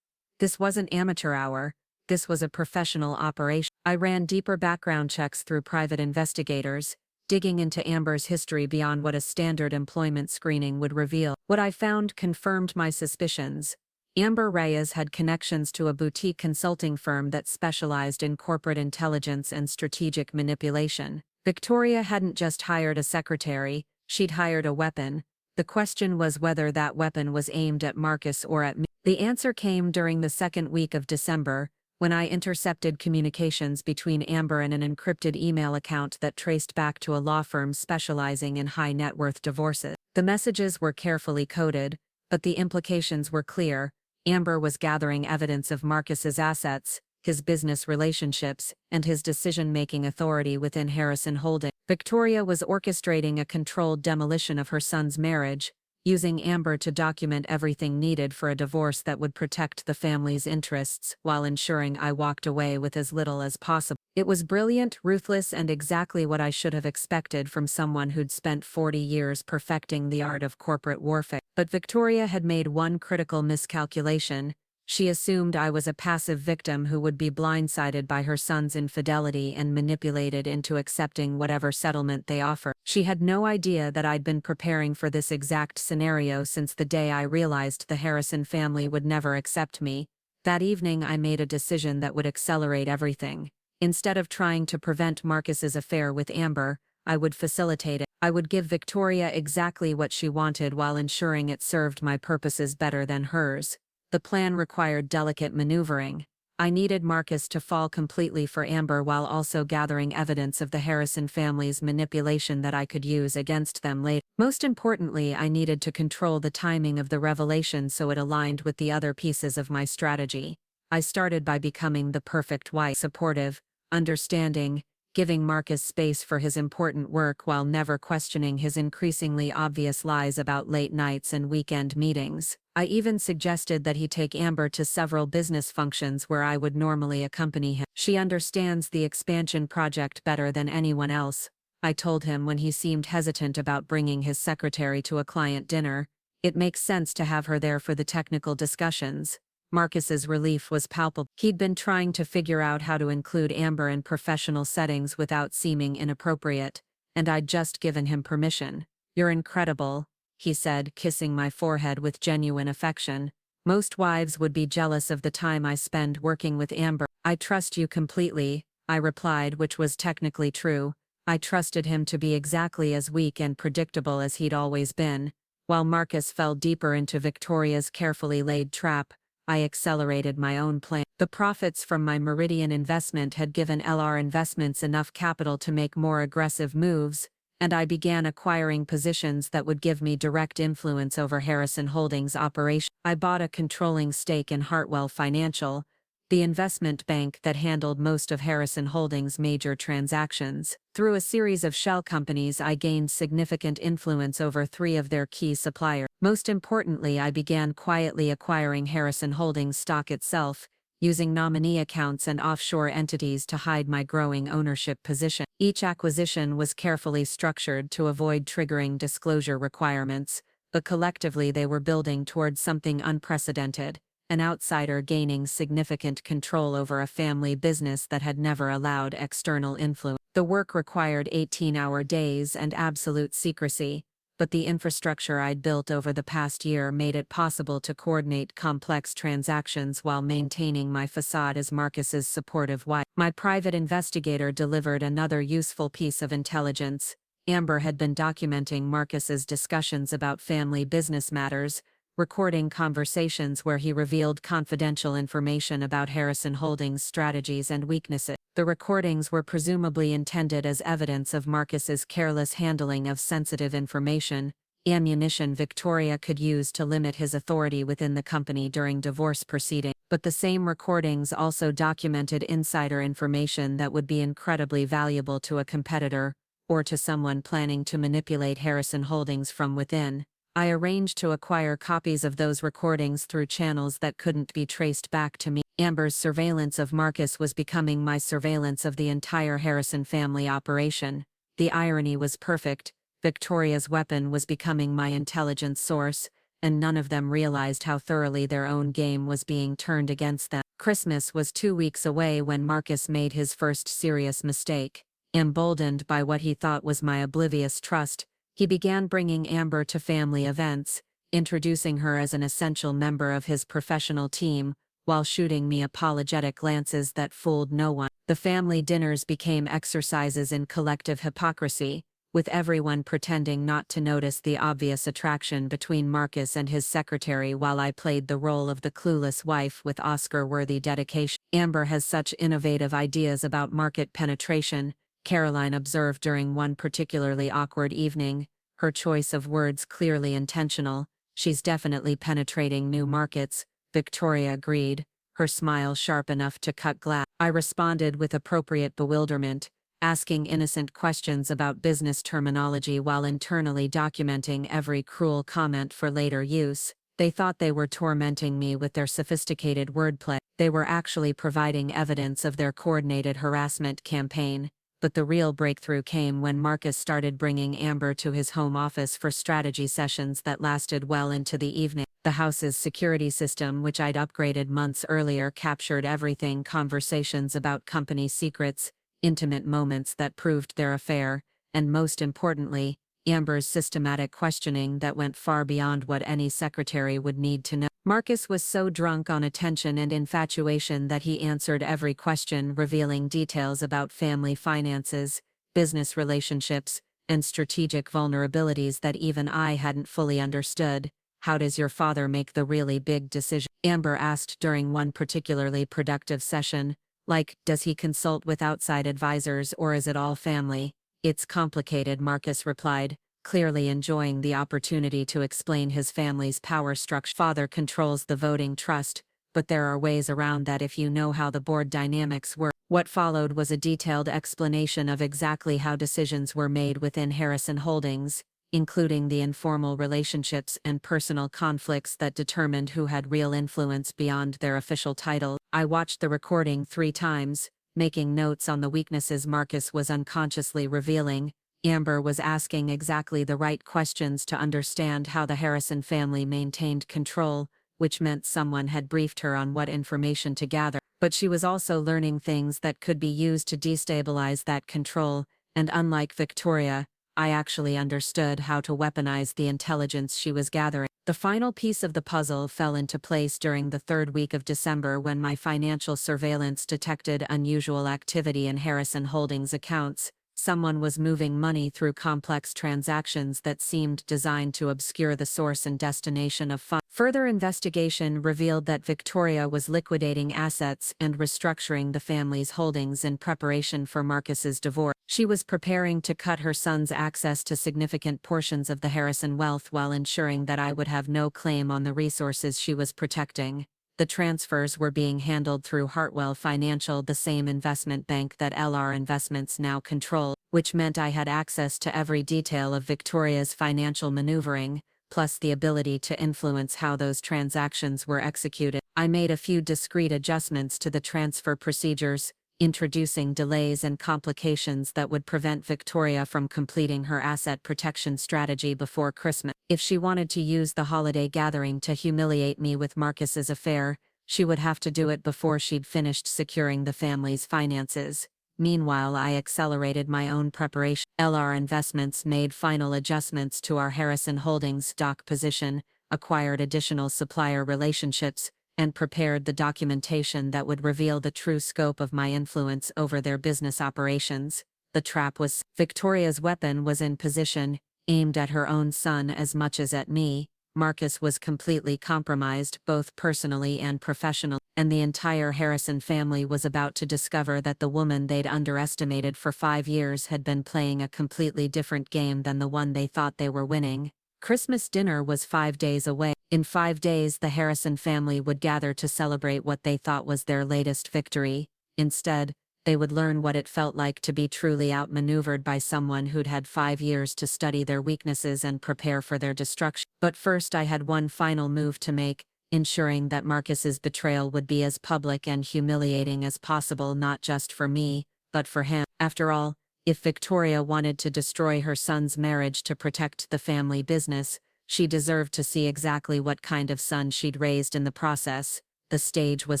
This wasn't amateur hour, this was a professional operation. I ran deeper background checks through private investigators, digging into Amber's history beyond what a standard employment screening would reveal. What I found confirmed my suspicions. Amber Reyes had connections to a boutique consulting firm that specialized in corporate intelligence and strategic manipulation. Victoria hadn't just hired a secretary, she'd hired a weapon. The question was whether that weapon was aimed at Marcus or at me. The answer came during the second week of December, when I intercepted communications between Amber and an encrypted email account that traced back to a law firm specializing in high-net-worth divorces. The messages were carefully coded, but the implications were clear. Amber was gathering evidence of Marcus's assets, his business relationships, and his decision-making authority within Harrison Holdings. Victoria was orchestrating a controlled demolition of her son's marriage, using Amber to document everything needed for a divorce that would protect the family's interests while ensuring I walked away with as little as possible. It was brilliant, ruthless, and exactly what I should have expected from someone who'd spent 40 years perfecting the art of corporate warfare. But Victoria had made one critical miscalculation. She assumed I was a passive victim who would be blindsided by her son's infidelity and manipulated into accepting whatever settlement they offered. She had no idea that I'd been preparing for this exact scenario since the day I realized the Harrison family would never accept me. That evening I made a decision that would accelerate everything. Instead of trying to prevent Marcus's affair with Amber, I would facilitate it. I would give Victoria exactly what she wanted while ensuring it served my purposes better than hers. The plan required delicate maneuvering. I needed Marcus to fall completely for Amber while also gathering evidence of the Harrison family's manipulation that I could use against them later. Most importantly, I needed to control the timing of the revelation so it aligned with the other pieces of my strategy. I started by becoming the perfect wife, supportive, understanding, giving Marcus space for his important work while never questioning his increasingly obvious lies about late nights and weekend meetings. I even suggested that he take Amber to several business functions where I would normally accompany him. She understands the expansion project better than anyone else, I told him when he seemed hesitant about bringing his secretary to a client dinner. It makes sense to have her there for the technical discussions. Marcus's relief was palpable. He'd been trying to figure out how to include Amber in professional settings without seeming inappropriate, and I'd just given him permission. "You're incredible," he said, kissing my forehead with genuine affection. "Most wives would be jealous of the time I spend working with Amber." "I trust you completely," I replied, which was technically true. I trusted him to be exactly as weak and predictable as he'd always been. While Marcus fell deeper into Victoria's carefully laid trap, I accelerated my own plan. The profits from my Meridian investment had given LR Investments enough capital to make more aggressive moves, and I began acquiring positions that would give me direct influence over Harrison Holdings' operation. I bought a controlling stake in Hartwell Financial, the investment bank that handled most of Harrison Holdings' major transactions. Through a series of shell companies, I gained significant influence over 3 of their key suppliers. Most importantly, I began quietly acquiring Harrison Holdings stock itself, using nominee accounts and offshore entities to hide my growing ownership position. Each acquisition was carefully structured to avoid triggering disclosure requirements, but collectively they were building towards something unprecedented. An outsider gaining significant control over a family business that had never allowed external influence. The work required 18-hour days and absolute secrecy, but the infrastructure I'd built over the past year made it possible to coordinate complex transactions while maintaining my facade as Marcus's supportive wife. My private investigator delivered another useful piece of intelligence. Amber had been documenting Marcus's discussions about family business matters, recording conversations where he revealed confidential information about Harrison Holdings' strategies and weaknesses. The recordings were presumably intended as evidence of Marcus's careless handling of sensitive information, ammunition Victoria could use to limit his authority within the company during divorce proceedings. But the same recordings also documented insider information that would be incredibly valuable to a competitor, or to someone planning to manipulate Harrison Holdings from within. I arranged to acquire copies of those recordings through channels that couldn't be traced back to me. Amber's surveillance of Marcus was becoming my surveillance of the entire Harrison family operation. The irony was perfect. Victoria's weapon was becoming my intelligence source, and none of them realized how thoroughly their own game was being turned against them. Christmas was 2 weeks away when Marcus made his first serious mistake. Emboldened by what he thought was my oblivious trust, he began bringing Amber to family events, introducing her as an essential member of his professional team, while shooting me apologetic glances that fooled no one. The family dinners became exercises in collective hypocrisy, with everyone pretending not to notice the obvious attraction between Marcus and his secretary while I played the role of the clueless wife with Oscar-worthy dedication. Amber has such innovative ideas about market penetration, Caroline observed during one particularly awkward evening, her choice of words clearly intentional. She's definitely penetrating new markets, Victoria agreed, her smile sharp enough to cut glass. I responded with appropriate bewilderment, asking innocent questions about business terminology while internally documenting every cruel comment for later use. They thought they were tormenting me with their sophisticated wordplay. They were actually providing evidence of their coordinated harassment campaign. But the real breakthrough came when Marcus started bringing Amber to his home office for strategy sessions that lasted well into the evening. The house's security system, which I'd upgraded months earlier, captured everything: conversations about company secrets, intimate moments that proved their affair, and most importantly, Amber's systematic questioning that went far beyond what any secretary would need to know. Marcus was so drunk on attention and infatuation that he answered every question, revealing details about family finances, business relationships, and strategic vulnerabilities that even I hadn't fully understood. "How does your father make the really big decision?" Amber asked during one particularly productive session. "Like, does he consult with outside advisors or is it all family?" "It's complicated," Marcus replied, clearly enjoying the opportunity to explain his family's power structure. "Father controls the voting trust, but there are ways around that if you know how the board dynamics work." What followed was a detailed explanation of exactly how decisions were made within Harrison Holdings, including the informal relationships and personal conflicts that determined who had real influence beyond their official title. I watched the recording 3 times, making notes on the weaknesses Marcus was unconsciously revealing. Amber was asking exactly the right questions to understand how the Harrison family maintained control, which meant someone had briefed her on what information to gather. But she was also learning things that could be used to destabilize that control, and unlike Victoria, I actually understood how to weaponize the intelligence she was gathering. The final piece of the puzzle fell into place during the 3rd week of December when my financial surveillance detected unusual activity in Harrison Holdings accounts. Someone was moving money through complex transactions that seemed designed to obscure the source and destination of funds. Further investigation revealed that Victoria was liquidating assets and restructuring the family's holdings in preparation for Marcus's divorce. She was preparing to cut her son's access to significant portions of the Harrison wealth while ensuring that I would have no claim on the resources she was protecting. The transfers were being handled through Hartwell Financial, the same investment bank that LR Investments now controlled, which meant I had access to every detail of Victoria's financial maneuvering, plus the ability to influence how those transactions were executed. I made a few discrete adjustments to the transfer procedures, introducing delays and complications that would prevent Victoria from completing her asset protection strategy before Christmas. If she wanted to use the holiday gathering to humiliate me with Marcus's affair, she would have to do it before she'd finished securing the family's finances. Meanwhile, I accelerated my own preparation. LR Investments made final adjustments to our Harrison Holdings stock position, acquired additional supplier relationships, and prepared the documentation that would reveal the true scope of my influence over their business operations. The trap was Victoria's weapon was in position, aimed at her own son as much as at me. Marcus was completely compromised, both personally and professionally, and the entire Harrison family was about to discover that the woman they'd underestimated for 5 years had been playing a completely different game than the one they thought they were winning. Christmas dinner was 5 days away. In 5 days, the Harrison family would gather to celebrate what they thought was their latest victory. Instead, they would learn what it felt like to be truly outmaneuvered by someone who'd had 5 years to study their weaknesses and prepare for their destruction. But first, I had one final move to make, ensuring that Marcus's betrayal would be as public and humiliating as possible, not just for me, but for him. After all, if Victoria wanted to destroy her son's marriage to protect the family business, she deserved to see exactly what kind of son she'd raised in the process. The stage was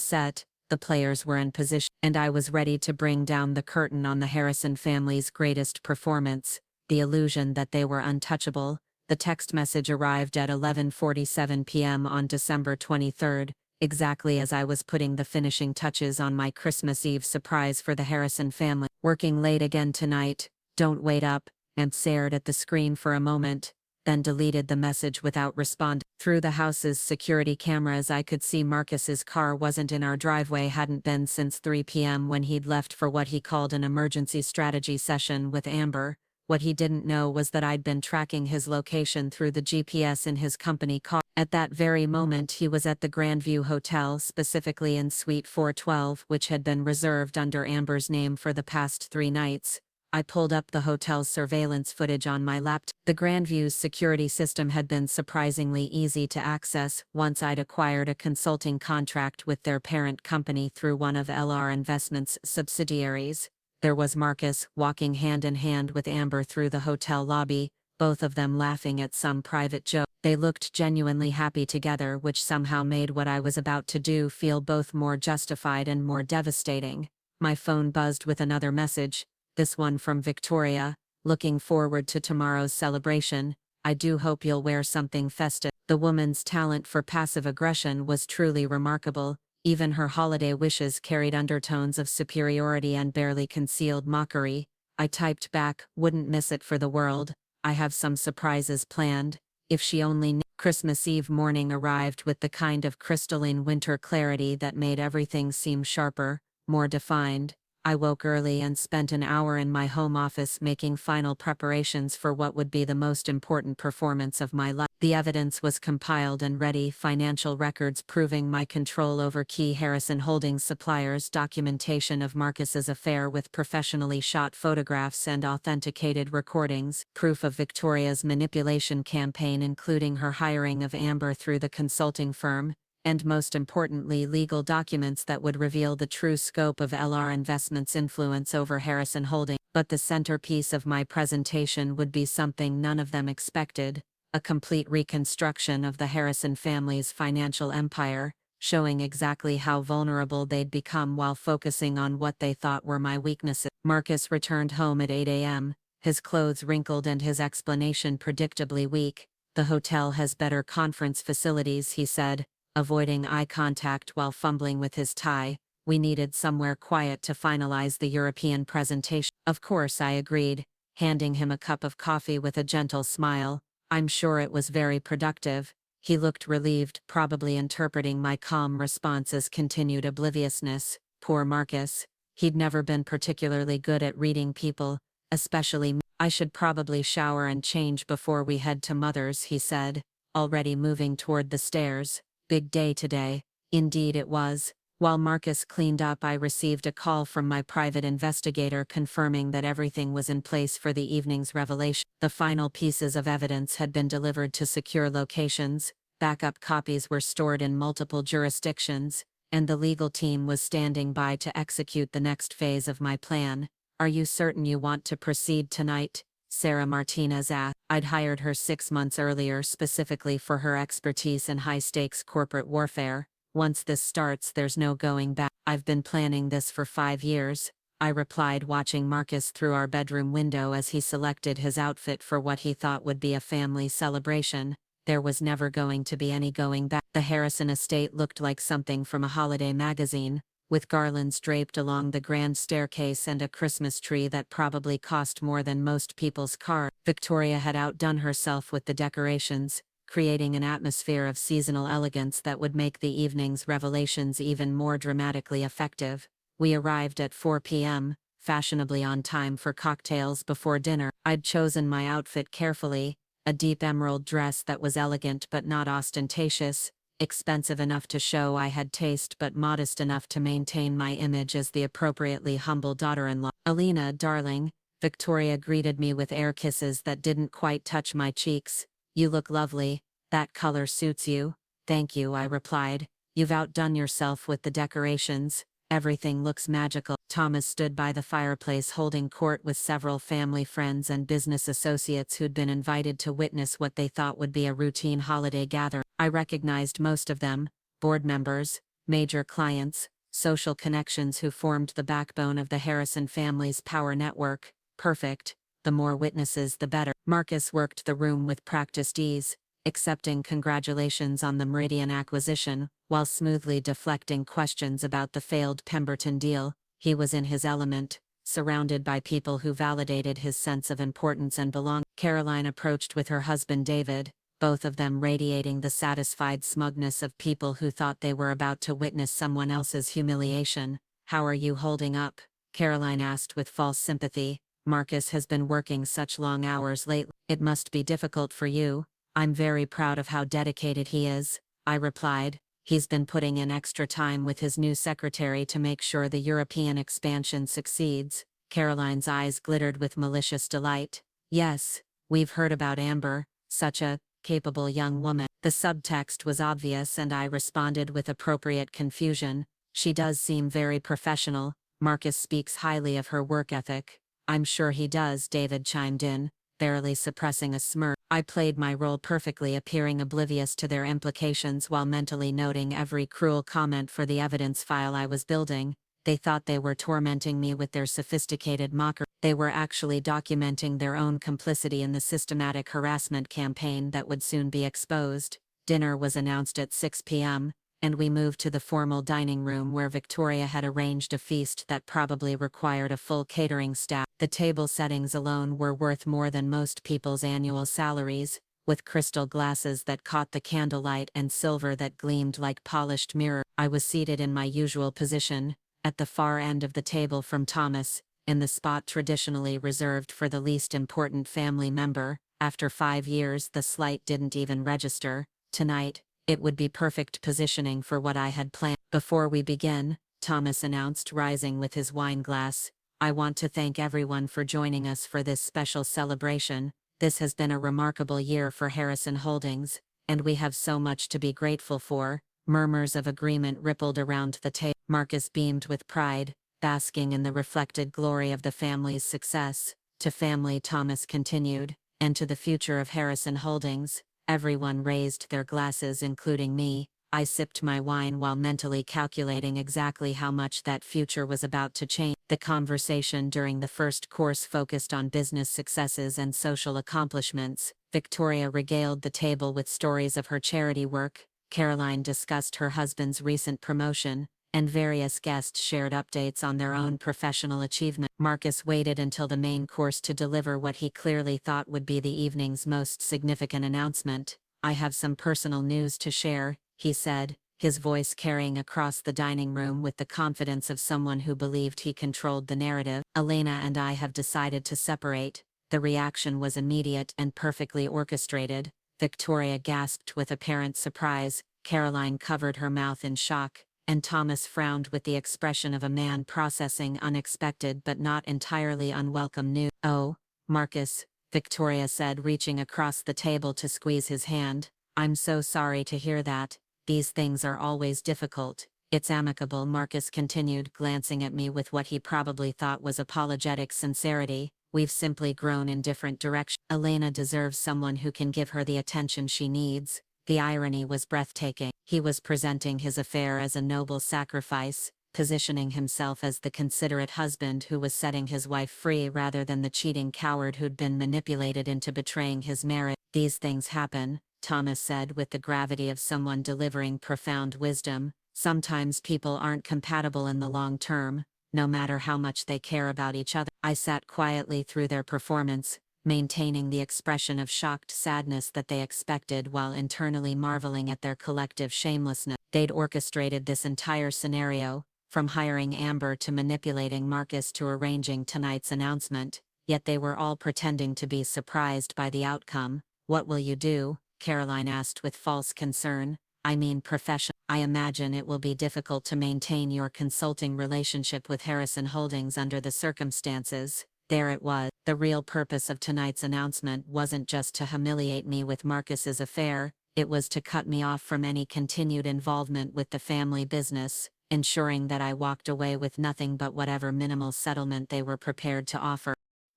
set, the players were in position, and I was ready to bring down the curtain on the Harrison family's greatest performance, the illusion that they were untouchable, The text message arrived at 11:47 p.m. on December 23rd, exactly as I was putting the finishing touches on my Christmas Eve surprise for the Harrison family. Working late again tonight, don't wait up, and stared at the screen for a moment, then deleted the message without responding. Through the house's security cameras I could see Marcus's car wasn't in our driveway, hadn't been since 3 p.m. when he'd left for what he called an emergency strategy session with Amber. What he didn't know was that I'd been tracking his location through the GPS in his company car. At that very moment he was at the Grandview Hotel, specifically in Suite 412, which had been reserved under Amber's name for the past 3 nights. I pulled up the hotel's surveillance footage on my laptop. The Grandview's security system had been surprisingly easy to access once I'd acquired a consulting contract with their parent company through one of LR Investments' subsidiaries. There was Marcus, walking hand in hand with Amber through the hotel lobby, both of them laughing at some private joke. They looked genuinely happy together, which somehow made what I was about to do feel both more justified and more devastating. My phone buzzed with another message, this one from Victoria. Looking forward to tomorrow's celebration. I do hope you'll wear something festive. The woman's talent for passive aggression was truly remarkable. Even her holiday wishes carried undertones of superiority and barely concealed mockery. I typed back, wouldn't miss it for the world. I have some surprises planned. If she only knew. Christmas Eve morning arrived with the kind of crystalline winter clarity that made everything seem sharper, more defined. I woke early and spent an hour in my home office making final preparations for what would be the most important performance of my life. The evidence was compiled and ready, financial records proving my control over key Harrison Holdings suppliers, documentation of Marcus's affair with professionally shot photographs and authenticated recordings, proof of Victoria's manipulation campaign including her hiring of Amber through the consulting firm, and most importantly legal documents that would reveal the true scope of LR Investments' influence over Harrison Holdings. But the centerpiece of my presentation would be something none of them expected, a complete reconstruction of the Harrison family's financial empire, showing exactly how vulnerable they'd become while focusing on what they thought were my weaknesses. Marcus returned home at 8 a.m., his clothes wrinkled and his explanation predictably weak. The hotel has better conference facilities, he said, avoiding eye contact while fumbling with his tie. We needed somewhere quiet to finalize the European presentation. Of course, I agreed, handing him a cup of coffee with a gentle smile. I'm sure it was very productive. He looked relieved, probably interpreting my calm response as continued obliviousness. Poor Marcus. He'd never been particularly good at reading people, especially me. I should probably shower and change before we head to Mother's, he said, already moving toward the stairs. Big day today. Indeed it was. While Marcus cleaned up, I received a call from my private investigator confirming that everything was in place for the evening's revelation. The final pieces of evidence had been delivered to secure locations, backup copies were stored in multiple jurisdictions, and the legal team was standing by to execute the next phase of my plan. Are you certain you want to proceed tonight? Sarah Martinez asked. I'd hired her 6 months earlier specifically for her expertise in high-stakes corporate warfare. Once this starts, there's no going back. I've been planning this for 5 years, I replied, watching Marcus through our bedroom window as he selected his outfit for what he thought would be a family celebration. There was never going to be any going back. The Harrison estate looked like something from a holiday magazine, with garlands draped along the grand staircase and a Christmas tree that probably cost more than most people's cars. Victoria had outdone herself with the decorations, creating an atmosphere of seasonal elegance that would make the evening's revelations even more dramatically effective. We arrived at 4 p.m., fashionably on time for cocktails before dinner. I'd chosen my outfit carefully, a deep emerald dress that was elegant but not ostentatious, expensive enough to show I had taste but modest enough to maintain my image as the appropriately humble daughter-in-law. Alina, darling, Victoria greeted me with air kisses that didn't quite touch my cheeks. You look lovely. That color suits you. Thank you, I replied. You've outdone yourself with the decorations. Everything looks magical. Thomas stood by the fireplace holding court with several family friends and business associates who'd been invited to witness what they thought would be a routine holiday gathering. I recognized most of them, board members, major clients, social connections who formed the backbone of the Harrison family's power network. Perfect. The more witnesses, the better. Marcus worked the room with practiced ease, accepting congratulations on the Meridian acquisition, while smoothly deflecting questions about the failed Pemberton deal. He was in his element, surrounded by people who validated his sense of importance and belonging. Caroline approached with her husband David, both of them radiating the satisfied smugness of people who thought they were about to witness someone else's humiliation. "How are you holding up?" Caroline asked with false sympathy. "Marcus has been working such long hours lately. It must be difficult for you." "I'm very proud of how dedicated he is," I replied. "He's been putting in extra time with his new secretary to make sure the European expansion succeeds." Caroline's eyes glittered with malicious delight. "Yes, we've heard about Amber, such a capable young woman." The subtext was obvious and I responded with appropriate confusion. "She does seem very professional. Marcus speaks highly of her work ethic." "I'm sure he does," David chimed in, barely suppressing a smirk. I played my role perfectly, appearing oblivious to their implications while mentally noting every cruel comment for the evidence file I was building. They thought they were tormenting me with their sophisticated mockery. They were actually documenting their own complicity in the systematic harassment campaign that would soon be exposed. Dinner was announced at 6 p.m., and we moved to the formal dining room where Victoria had arranged a feast that probably required a full catering staff. The table settings alone were worth more than most people's annual salaries, with crystal glasses that caught the candlelight and silver that gleamed like polished mirror. I was seated in my usual position, at the far end of the table from Thomas, in the spot traditionally reserved for the least important family member. After 5 years, the slight didn't even register. Tonight, it would be perfect positioning for what I had planned. "Before we begin," Thomas announced, rising with his wine glass, "I want to thank everyone for joining us for this special celebration. This has been a remarkable year for Harrison Holdings, and we have so much to be grateful for." Murmurs of agreement rippled around the table. Marcus beamed with pride, basking in the reflected glory of the family's success. "To family," Thomas continued, "and to the future of Harrison Holdings." Everyone raised their glasses, including me. I sipped my wine while mentally calculating exactly how much that future was about to change. The conversation during the first course focused on business successes and social accomplishments. Victoria regaled the table with stories of her charity work. Caroline discussed her husband's recent promotion, and various guests shared updates on their own professional achievement. Marcus waited until the main course to deliver what he clearly thought would be the evening's most significant announcement. "I have some personal news to share," he said, his voice carrying across the dining room with the confidence of someone who believed he controlled the narrative. "Elena and I have decided to separate." The reaction was immediate and perfectly orchestrated. Victoria gasped with apparent surprise, Caroline covered her mouth in shock, and Thomas frowned with the expression of a man processing unexpected but not entirely unwelcome news. "Oh, Marcus," Victoria said, reaching across the table to squeeze his hand, "I'm so sorry to hear that. These things are always difficult." "It's amicable," Marcus continued, glancing at me with what he probably thought was apologetic sincerity. "We've simply grown in different directions. Elena deserves someone who can give her the attention she needs." The irony was breathtaking. He was presenting his affair as a noble sacrifice, positioning himself as the considerate husband who was setting his wife free rather than the cheating coward who'd been manipulated into betraying his marriage. "These things happen," Thomas said with the gravity of someone delivering profound wisdom. "Sometimes people aren't compatible in the long term, no matter how much they care about each other." I sat quietly through their performance, maintaining the expression of shocked sadness that they expected while internally marveling at their collective shamelessness. They'd orchestrated this entire scenario, from hiring Amber to manipulating Marcus to arranging tonight's announcement, yet they were all pretending to be surprised by the outcome. "What will you do?" Caroline asked with false concern. "I mean profession. I imagine it will be difficult to maintain your consulting relationship with Harrison Holdings under the circumstances." There it was. The real purpose of tonight's announcement wasn't just to humiliate me with Marcus's affair, it was to cut me off from any continued involvement with the family business, ensuring that I walked away with nothing but whatever minimal settlement they were prepared to offer.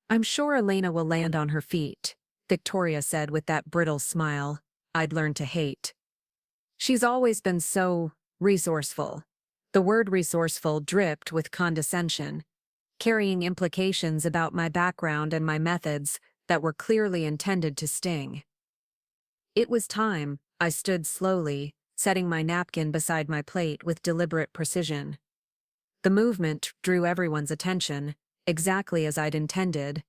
"I'm sure Elena will land on her feet," Victoria said with that brittle smile I'd learned to hate. "She's always been so resourceful." The word resourceful dripped with condescension. carrying implications about my background and my methods that were clearly intended to sting. It was time. I stood slowly, setting my napkin beside my plate with deliberate precision. The movement drew everyone's attention, exactly as I'd intended.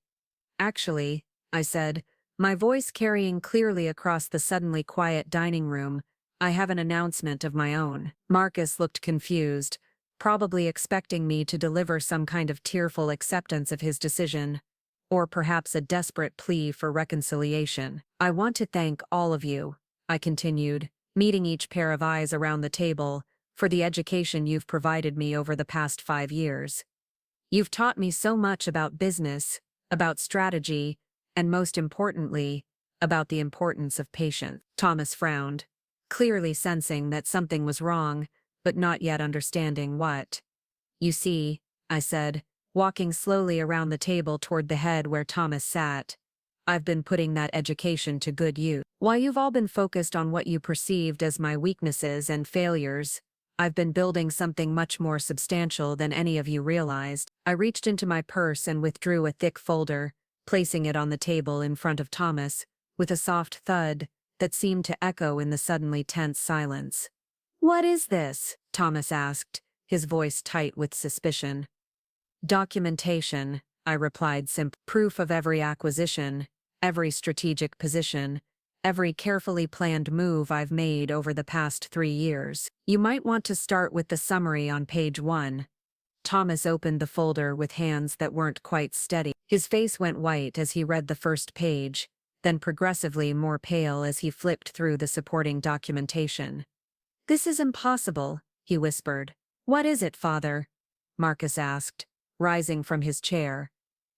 "Actually," I said, my voice carrying clearly across the suddenly quiet dining room, "I have an announcement of my own." Marcus looked confused, probably expecting me to deliver some kind of tearful acceptance of his decision, or perhaps a desperate plea for reconciliation. "I want to thank all of you," I continued, meeting each pair of eyes around the table, "for the education you've provided me over the past 5 years. You've taught me so much about business, about strategy, and most importantly, about the importance of patience." Thomas frowned, clearly sensing that something was wrong, but not yet understanding what. "You see," I said, walking slowly around the table toward the head where Thomas sat, "I've been putting that education to good use. While you've all been focused on what you perceived as my weaknesses and failures, I've been building something much more substantial than any of you realized." I reached into my purse and withdrew a thick folder, placing it on the table in front of Thomas, with a soft thud that seemed to echo in the suddenly tense silence. "What is this?" Thomas asked, his voice tight with suspicion. "Documentation," I replied simply. "Proof of every acquisition, every strategic position, every carefully planned move I've made over the past 3 years. You might want to start with the summary on page 1. Thomas opened the folder with hands that weren't quite steady. His face went white as he read the first page, then progressively more pale as he flipped through the supporting documentation. "This is impossible," he whispered. "What is it, Father?" Marcus asked, rising from his chair.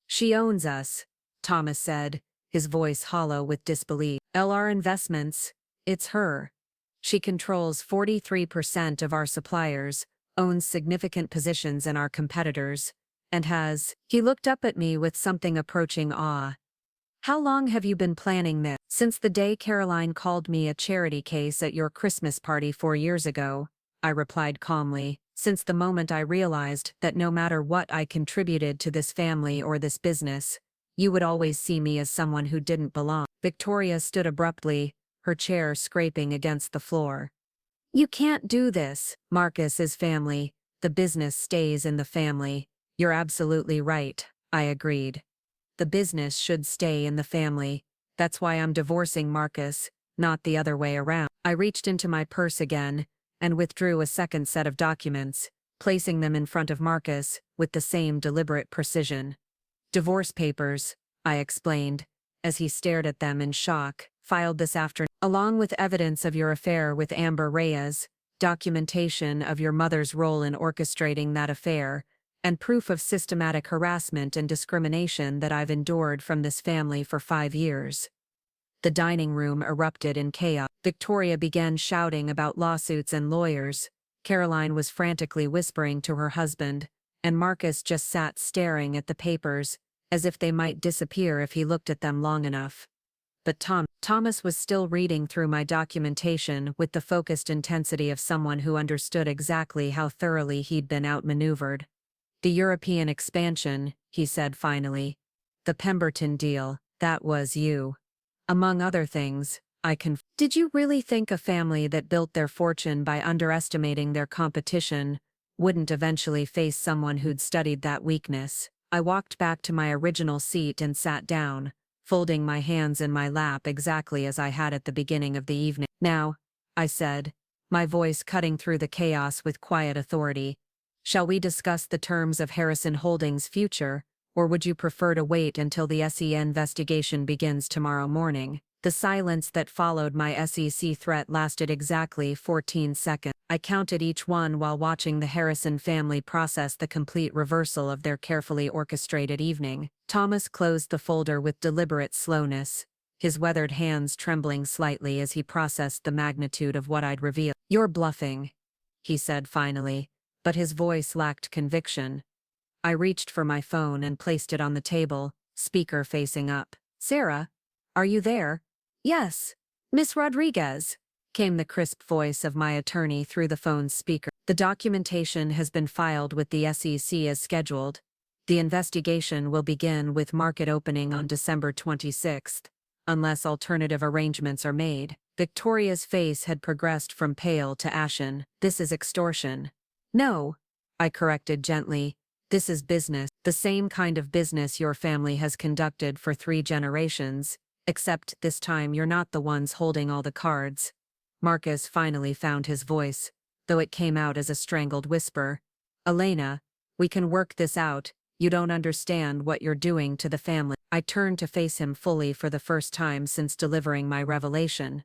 "She owns us," Thomas said, his voice hollow with disbelief. "LR Investments, it's her. She controls 43% of our suppliers, owns significant positions in our competitors, and has—" He looked up at me with something approaching awe. "How long have you been planning this?" "Since the day Caroline called me a charity case at your Christmas party 4 years ago," I replied calmly. "Since the moment I realized that no matter what I contributed to this family or this business, you would always see me as someone who didn't belong." Victoria stood abruptly, her chair scraping against the floor. "You can't do this. Marcus is family. The business stays in the family." "You're absolutely right," I agreed. "The business should stay in the family. That's why I'm divorcing Marcus, not the other way around." I reached into my purse again and withdrew a second set of documents, placing them in front of Marcus with the same deliberate precision. "Divorce papers," I explained, as he stared at them in shock, "filed this afternoon, along with evidence of your affair with Amber Reyes, documentation of your mother's role in orchestrating that affair, and proof of systematic harassment and discrimination that I've endured from this family for 5 years." The dining room erupted in chaos. Victoria began shouting about lawsuits and lawyers. Caroline was frantically whispering to her husband, and Marcus just sat staring at the papers, as if they might disappear if he looked at them long enough. But Thomas was still reading through my documentation with the focused intensity of someone who understood exactly how thoroughly he'd been outmaneuvered. "The European expansion," he said finally. "The Pemberton deal, that was you. Among other things, Did you really think a family that built their fortune by underestimating their competition wouldn't eventually face someone who'd studied that weakness?" I walked back to my original seat and sat down, folding my hands in my lap exactly as I had at the beginning of the evening. "Now," I said, my voice cutting through the chaos with quiet authority, "shall we discuss the terms of Harrison Holdings' future, or would you prefer to wait until the SEC investigation begins tomorrow morning?" The silence that followed my SEC threat lasted exactly 14 seconds. I counted each one while watching the Harrison family process the complete reversal of their carefully orchestrated evening. Thomas closed the folder with deliberate slowness, his weathered hands trembling slightly as he processed the magnitude of what I'd revealed. "You're bluffing," he said finally, but his voice lacked conviction. I reached for my phone and placed it on the table, speaker facing up. "Sarah, are you there?" "Yes, Miss Rodriguez," came the crisp voice of my attorney through the phone's speaker. "The documentation has been filed with the SEC as scheduled. The investigation will begin with market opening on December 26th, unless alternative arrangements are made. Victoria's face had progressed from pale to ashen. This is extortion. No, I corrected gently. This is business. The same kind of business your family has conducted for 3 generations, except this time you're not the ones holding all the cards. Marcus finally found his voice, though it came out as a strangled whisper. Elena, we can work this out. You don't understand what you're doing to the family. I turned to face him fully for the first time since delivering my revelation.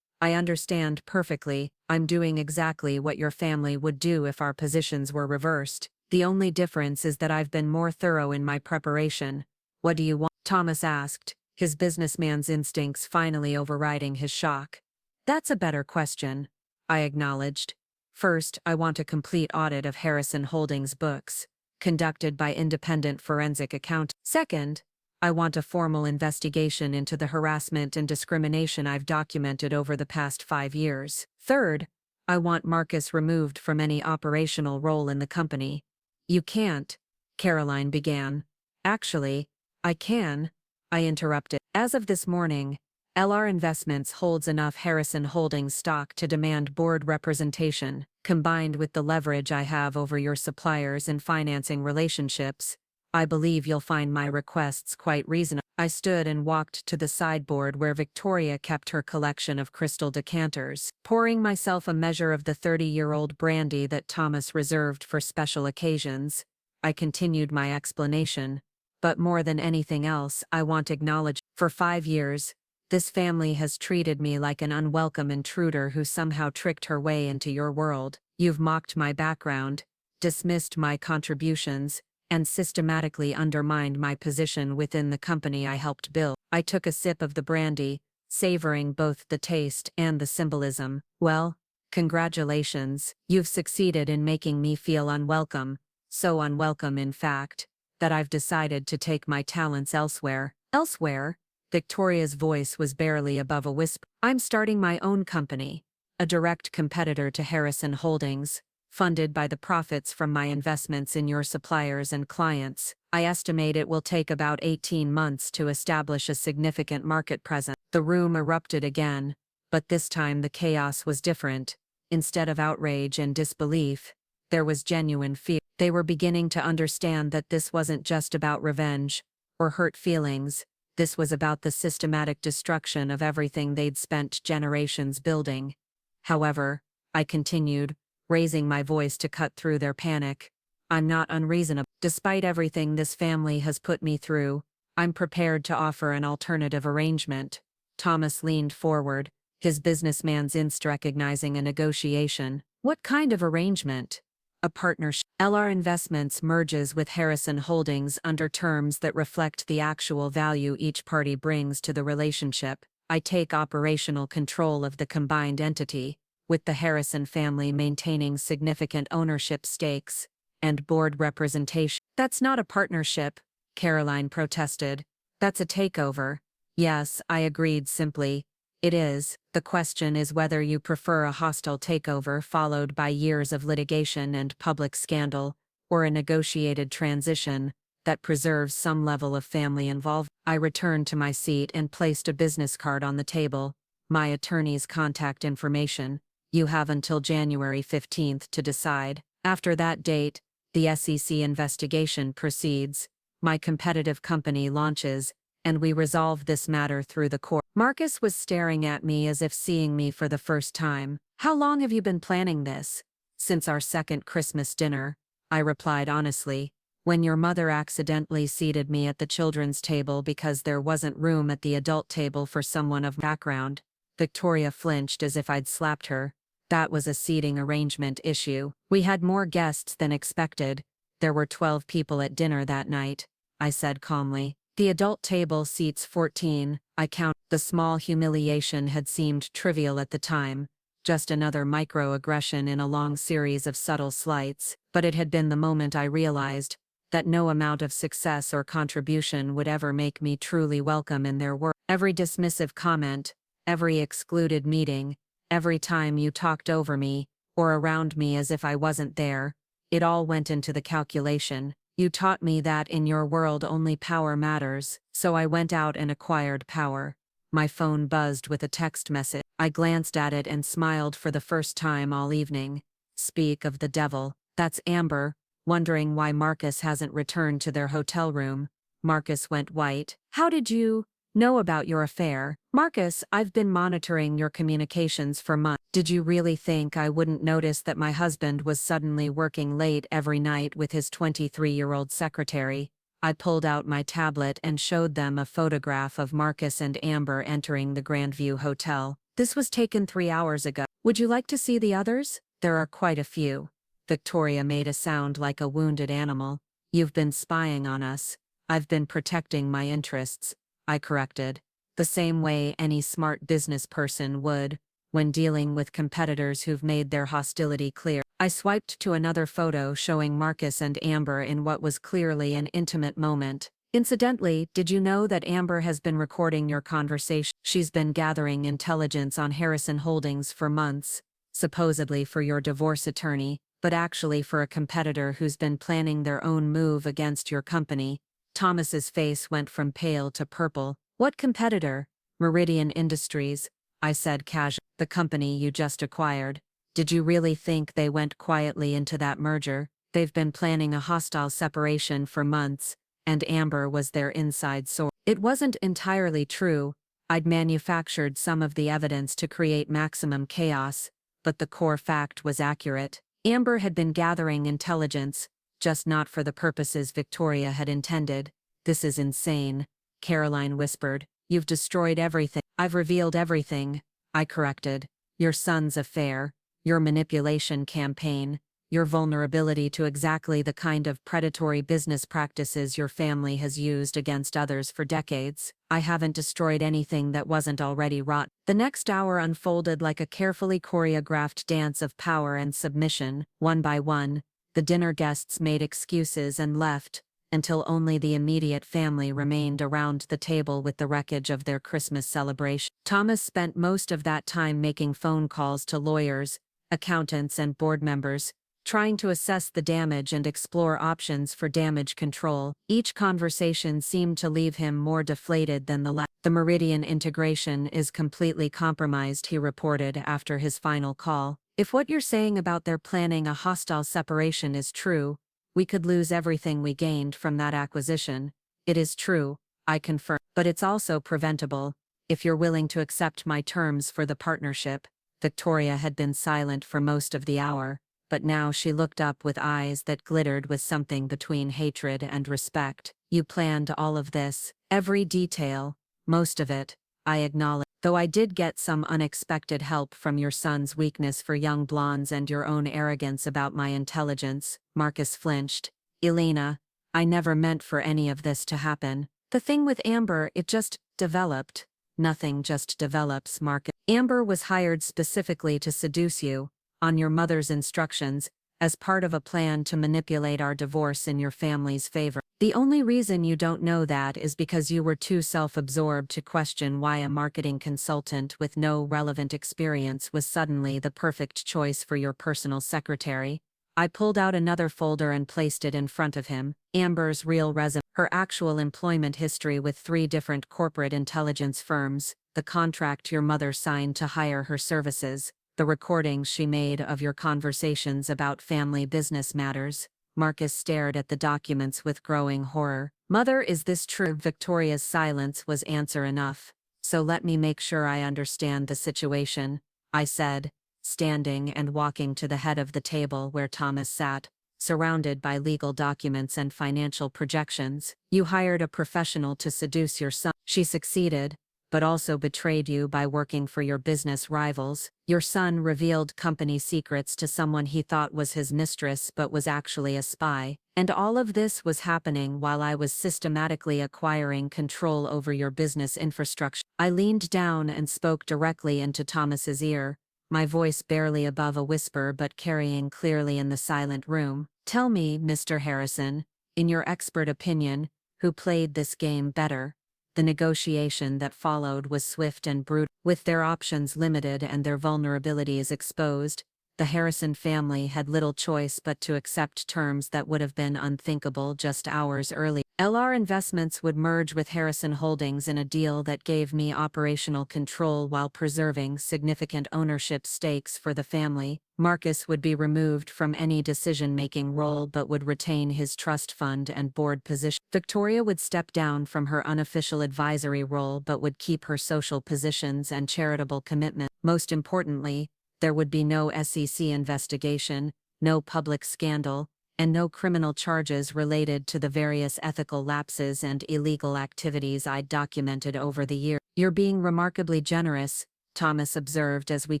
I understand perfectly. I'm doing exactly what your family would do if our positions were reversed. The only difference is that I've been more thorough in my preparation. What do you want? Thomas asked, his businessman's instincts finally overriding his shock. That's a better question, I acknowledged. First, I want a complete audit of Harrison Holdings' books, conducted by independent forensic accountants. Second, I want a formal investigation into the harassment and discrimination I've documented over the past 5 years. Third, I want Marcus removed from any operational role in the company. You can't, Caroline began. Actually, I can, I interrupted. As of this morning, LR Investments holds enough Harrison Holdings stock to demand board representation. Combined with the leverage I have over your suppliers and financing relationships, I believe you'll find my requests quite reasonable. I stood and walked to the sideboard where Victoria kept her collection of crystal decanters, pouring myself a measure of the 30-year-old brandy that Thomas reserved for special occasions. I continued my explanation. But more than anything else, I want acknowledgement. For 5 years, this family has treated me like an unwelcome intruder who somehow tricked her way into your world. You've mocked my background, dismissed my contributions, and systematically undermined my position within the company I helped build. I took a sip of the brandy, savoring both the taste and the symbolism. Well, congratulations. You've succeeded in making me feel unwelcome, so unwelcome in fact, that I've decided to take my talents elsewhere. Elsewhere? Victoria's voice was barely above a whisper. I'm starting my own company, a direct competitor to Harrison Holdings, funded by the profits from my investments in your suppliers and clients. I estimate it will take about 18 months to establish a significant market presence. The room erupted again, but this time the chaos was different. Instead of outrage and disbelief, there was genuine fear. They were beginning to understand that this wasn't just about revenge or hurt feelings. This was about the systematic destruction of everything they'd spent generations building. However, I continued, raising my voice to cut through their panic. I'm not unreasonable. Despite everything this family has put me through, I'm prepared to offer an alternative arrangement. Thomas leaned forward, his businessman's instinct recognizing a negotiation. What kind of arrangement? A partnership. LR Investments merges with Harrison Holdings under terms that reflect the actual value each party brings to the relationship. I take operational control of the combined entity, with the Harrison family maintaining significant ownership stakes and board representation. That's not a partnership, Caroline protested. That's a takeover. Yes, I agreed simply. It is. The question is whether you prefer a hostile takeover followed by years of litigation and public scandal, or a negotiated transition that preserves some level of family involvement. I returned to my seat and placed a business card on the table, my attorney's contact information. You have until January 15th to decide. After that date, the SEC investigation proceeds, my competitive company launches, and we resolve this matter through the court. Marcus was staring at me as if seeing me for the first time. How long have you been planning this? Since our second Christmas dinner, I replied honestly. When your mother accidentally seated me at the children's table because there wasn't room at the adult table for someone of background. Victoria flinched as if I'd slapped her. That was a seating arrangement issue. We had more guests than expected. There were 12 people at dinner that night, I said calmly. The adult table seats 14, I count. The small humiliation had seemed trivial at the time, just another microaggression in a long series of subtle slights, but it had been the moment I realized that no amount of success or contribution would ever make me truly welcome in their work. Every dismissive comment, every excluded meeting, every time you talked over me, or around me as if I wasn't there, it all went into the calculation. You taught me that in your world only power matters, so I went out and acquired power. My phone buzzed with a text message. I glanced at it and smiled for the first time all evening. Speak of the devil, that's Amber, wondering why Marcus hasn't returned to their hotel room. Marcus went white. How did you know about your affair? Marcus, I've been monitoring your communications for months. Did you really think I wouldn't notice that my husband was suddenly working late every night with his 23-year-old secretary? I pulled out my tablet and showed them a photograph of Marcus and Amber entering the Grandview Hotel. This was taken 3 hours ago. Would you like to see the others? There are quite a few. Victoria made a sound like a wounded animal. You've been spying on us. I've been protecting my interests, I corrected. The same way any smart business person would, when dealing with competitors who've made their hostility clear. I swiped to another photo showing Marcus and Amber in what was clearly an intimate moment. Incidentally, did you know that Amber has been recording your conversation? She's been gathering intelligence on Harrison Holdings for months, supposedly for your divorce attorney, but actually for a competitor who's been planning their own move against your company. Thomas's face went from pale to purple. What competitor? Meridian Industries, I said casually. The company you just acquired. Did you really think they went quietly into that merger? They've been planning a hostile separation for months, and Amber was their inside source. It wasn't entirely true. I'd manufactured some of the evidence to create maximum chaos, but the core fact was accurate. Amber had been gathering intelligence, just not for the purposes Victoria had intended. This is insane, Caroline whispered. You've destroyed everything. I've revealed everything, I corrected. Your son's affair, your manipulation campaign, your vulnerability to exactly the kind of predatory business practices your family has used against others for decades. I haven't destroyed anything that wasn't already rotten. The next hour unfolded like a carefully choreographed dance of power and submission. One by one, the dinner guests made excuses and left, until only the immediate family remained around the table with the wreckage of their Christmas celebration. Thomas spent most of that time making phone calls to lawyers, accountants and board members, trying to assess the damage and explore options for damage control. Each conversation seemed to leave him more deflated than the last. The Meridian integration is completely compromised, he reported after his final call. If what you're saying about their planning a hostile separation is true, we could lose everything we gained from that acquisition. It is true, I confirm, but it's also preventable, if you're willing to accept my terms for the partnership. Victoria had been silent for most of the hour, but now she looked up with eyes that glittered with something between hatred and respect. You planned all of this, every detail, most of it, I acknowledge. Though I did get some unexpected help from your son's weakness for young blondes and your own arrogance about my intelligence. Marcus flinched. Elena, I never meant for any of this to happen. The thing with Amber, it just developed. Nothing just develops, Marcus. Amber was hired specifically to seduce you, on your mother's instructions, as part of a plan to manipulate our divorce in your family's favor. The only reason you don't know that is because you were too self-absorbed to question why a marketing consultant with no relevant experience was suddenly the perfect choice for your personal secretary. I pulled out another folder and placed it in front of him. Amber's real resume, her actual employment history with 3 different corporate intelligence firms, the contract your mother signed to hire her services, the recordings she made of your conversations about family business matters. Marcus stared at the documents with growing horror. Mother, is this true? Victoria's silence was answer enough. So let me make sure I understand the situation, I said, standing and walking to the head of the table where Thomas sat, surrounded by legal documents and financial projections. You hired a professional to seduce your son. She succeeded, but also betrayed you by working for your business rivals. Your son revealed company secrets to someone he thought was his mistress but was actually a spy. And all of this was happening while I was systematically acquiring control over your business infrastructure. I leaned down and spoke directly into Thomas's ear, my voice barely above a whisper but carrying clearly in the silent room. Tell me, Mr. Harrison, in your expert opinion, who played this game better? The negotiation that followed was swift and brutal. With their options limited and their vulnerabilities exposed, The Harrison family had little choice but to accept terms that would have been unthinkable just hours earlier. LR Investments would merge with Harrison Holdings in a deal that gave me operational control while preserving significant ownership stakes for the family. Marcus would be removed from any decision-making role but would retain his trust fund and board position. Victoria would step down from her unofficial advisory role but would keep her social positions and charitable commitment. Most importantly, there would be no SEC investigation, no public scandal, and no criminal charges related to the various ethical lapses and illegal activities I'd documented over the year. "You're being remarkably generous," Thomas observed as we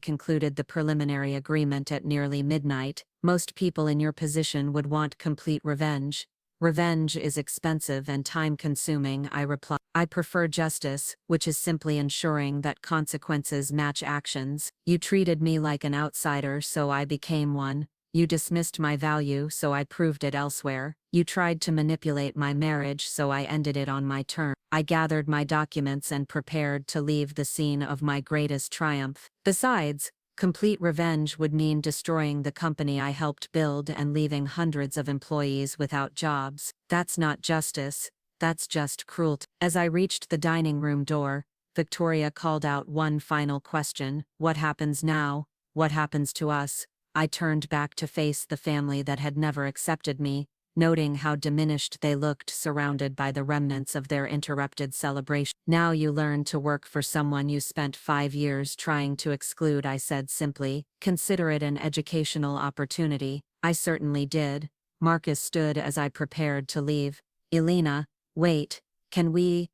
concluded the preliminary agreement at nearly midnight. "Most people in your position would want complete revenge." "Revenge is expensive and time-consuming," I replied. "I prefer justice, which is simply ensuring that consequences match actions. You treated me like an outsider, so I became one. You dismissed my value, so I proved it elsewhere. You tried to manipulate my marriage, so I ended it on my terms. I gathered my documents and prepared to leave the scene of my greatest triumph. Besides, complete revenge would mean destroying the company I helped build and leaving hundreds of employees without jobs. That's not justice, that's just cruelty." As I reached the dining room door, Victoria called out one final question: "What happens now? What happens to us?" I turned back to face the family that had never accepted me, noting how diminished they looked surrounded by the remnants of their interrupted celebration. "Now you learn to work for someone you spent 5 years trying to exclude," I said simply. "Consider it an educational opportunity." "I certainly did." Marcus stood as I prepared to leave. "Elena, wait, can we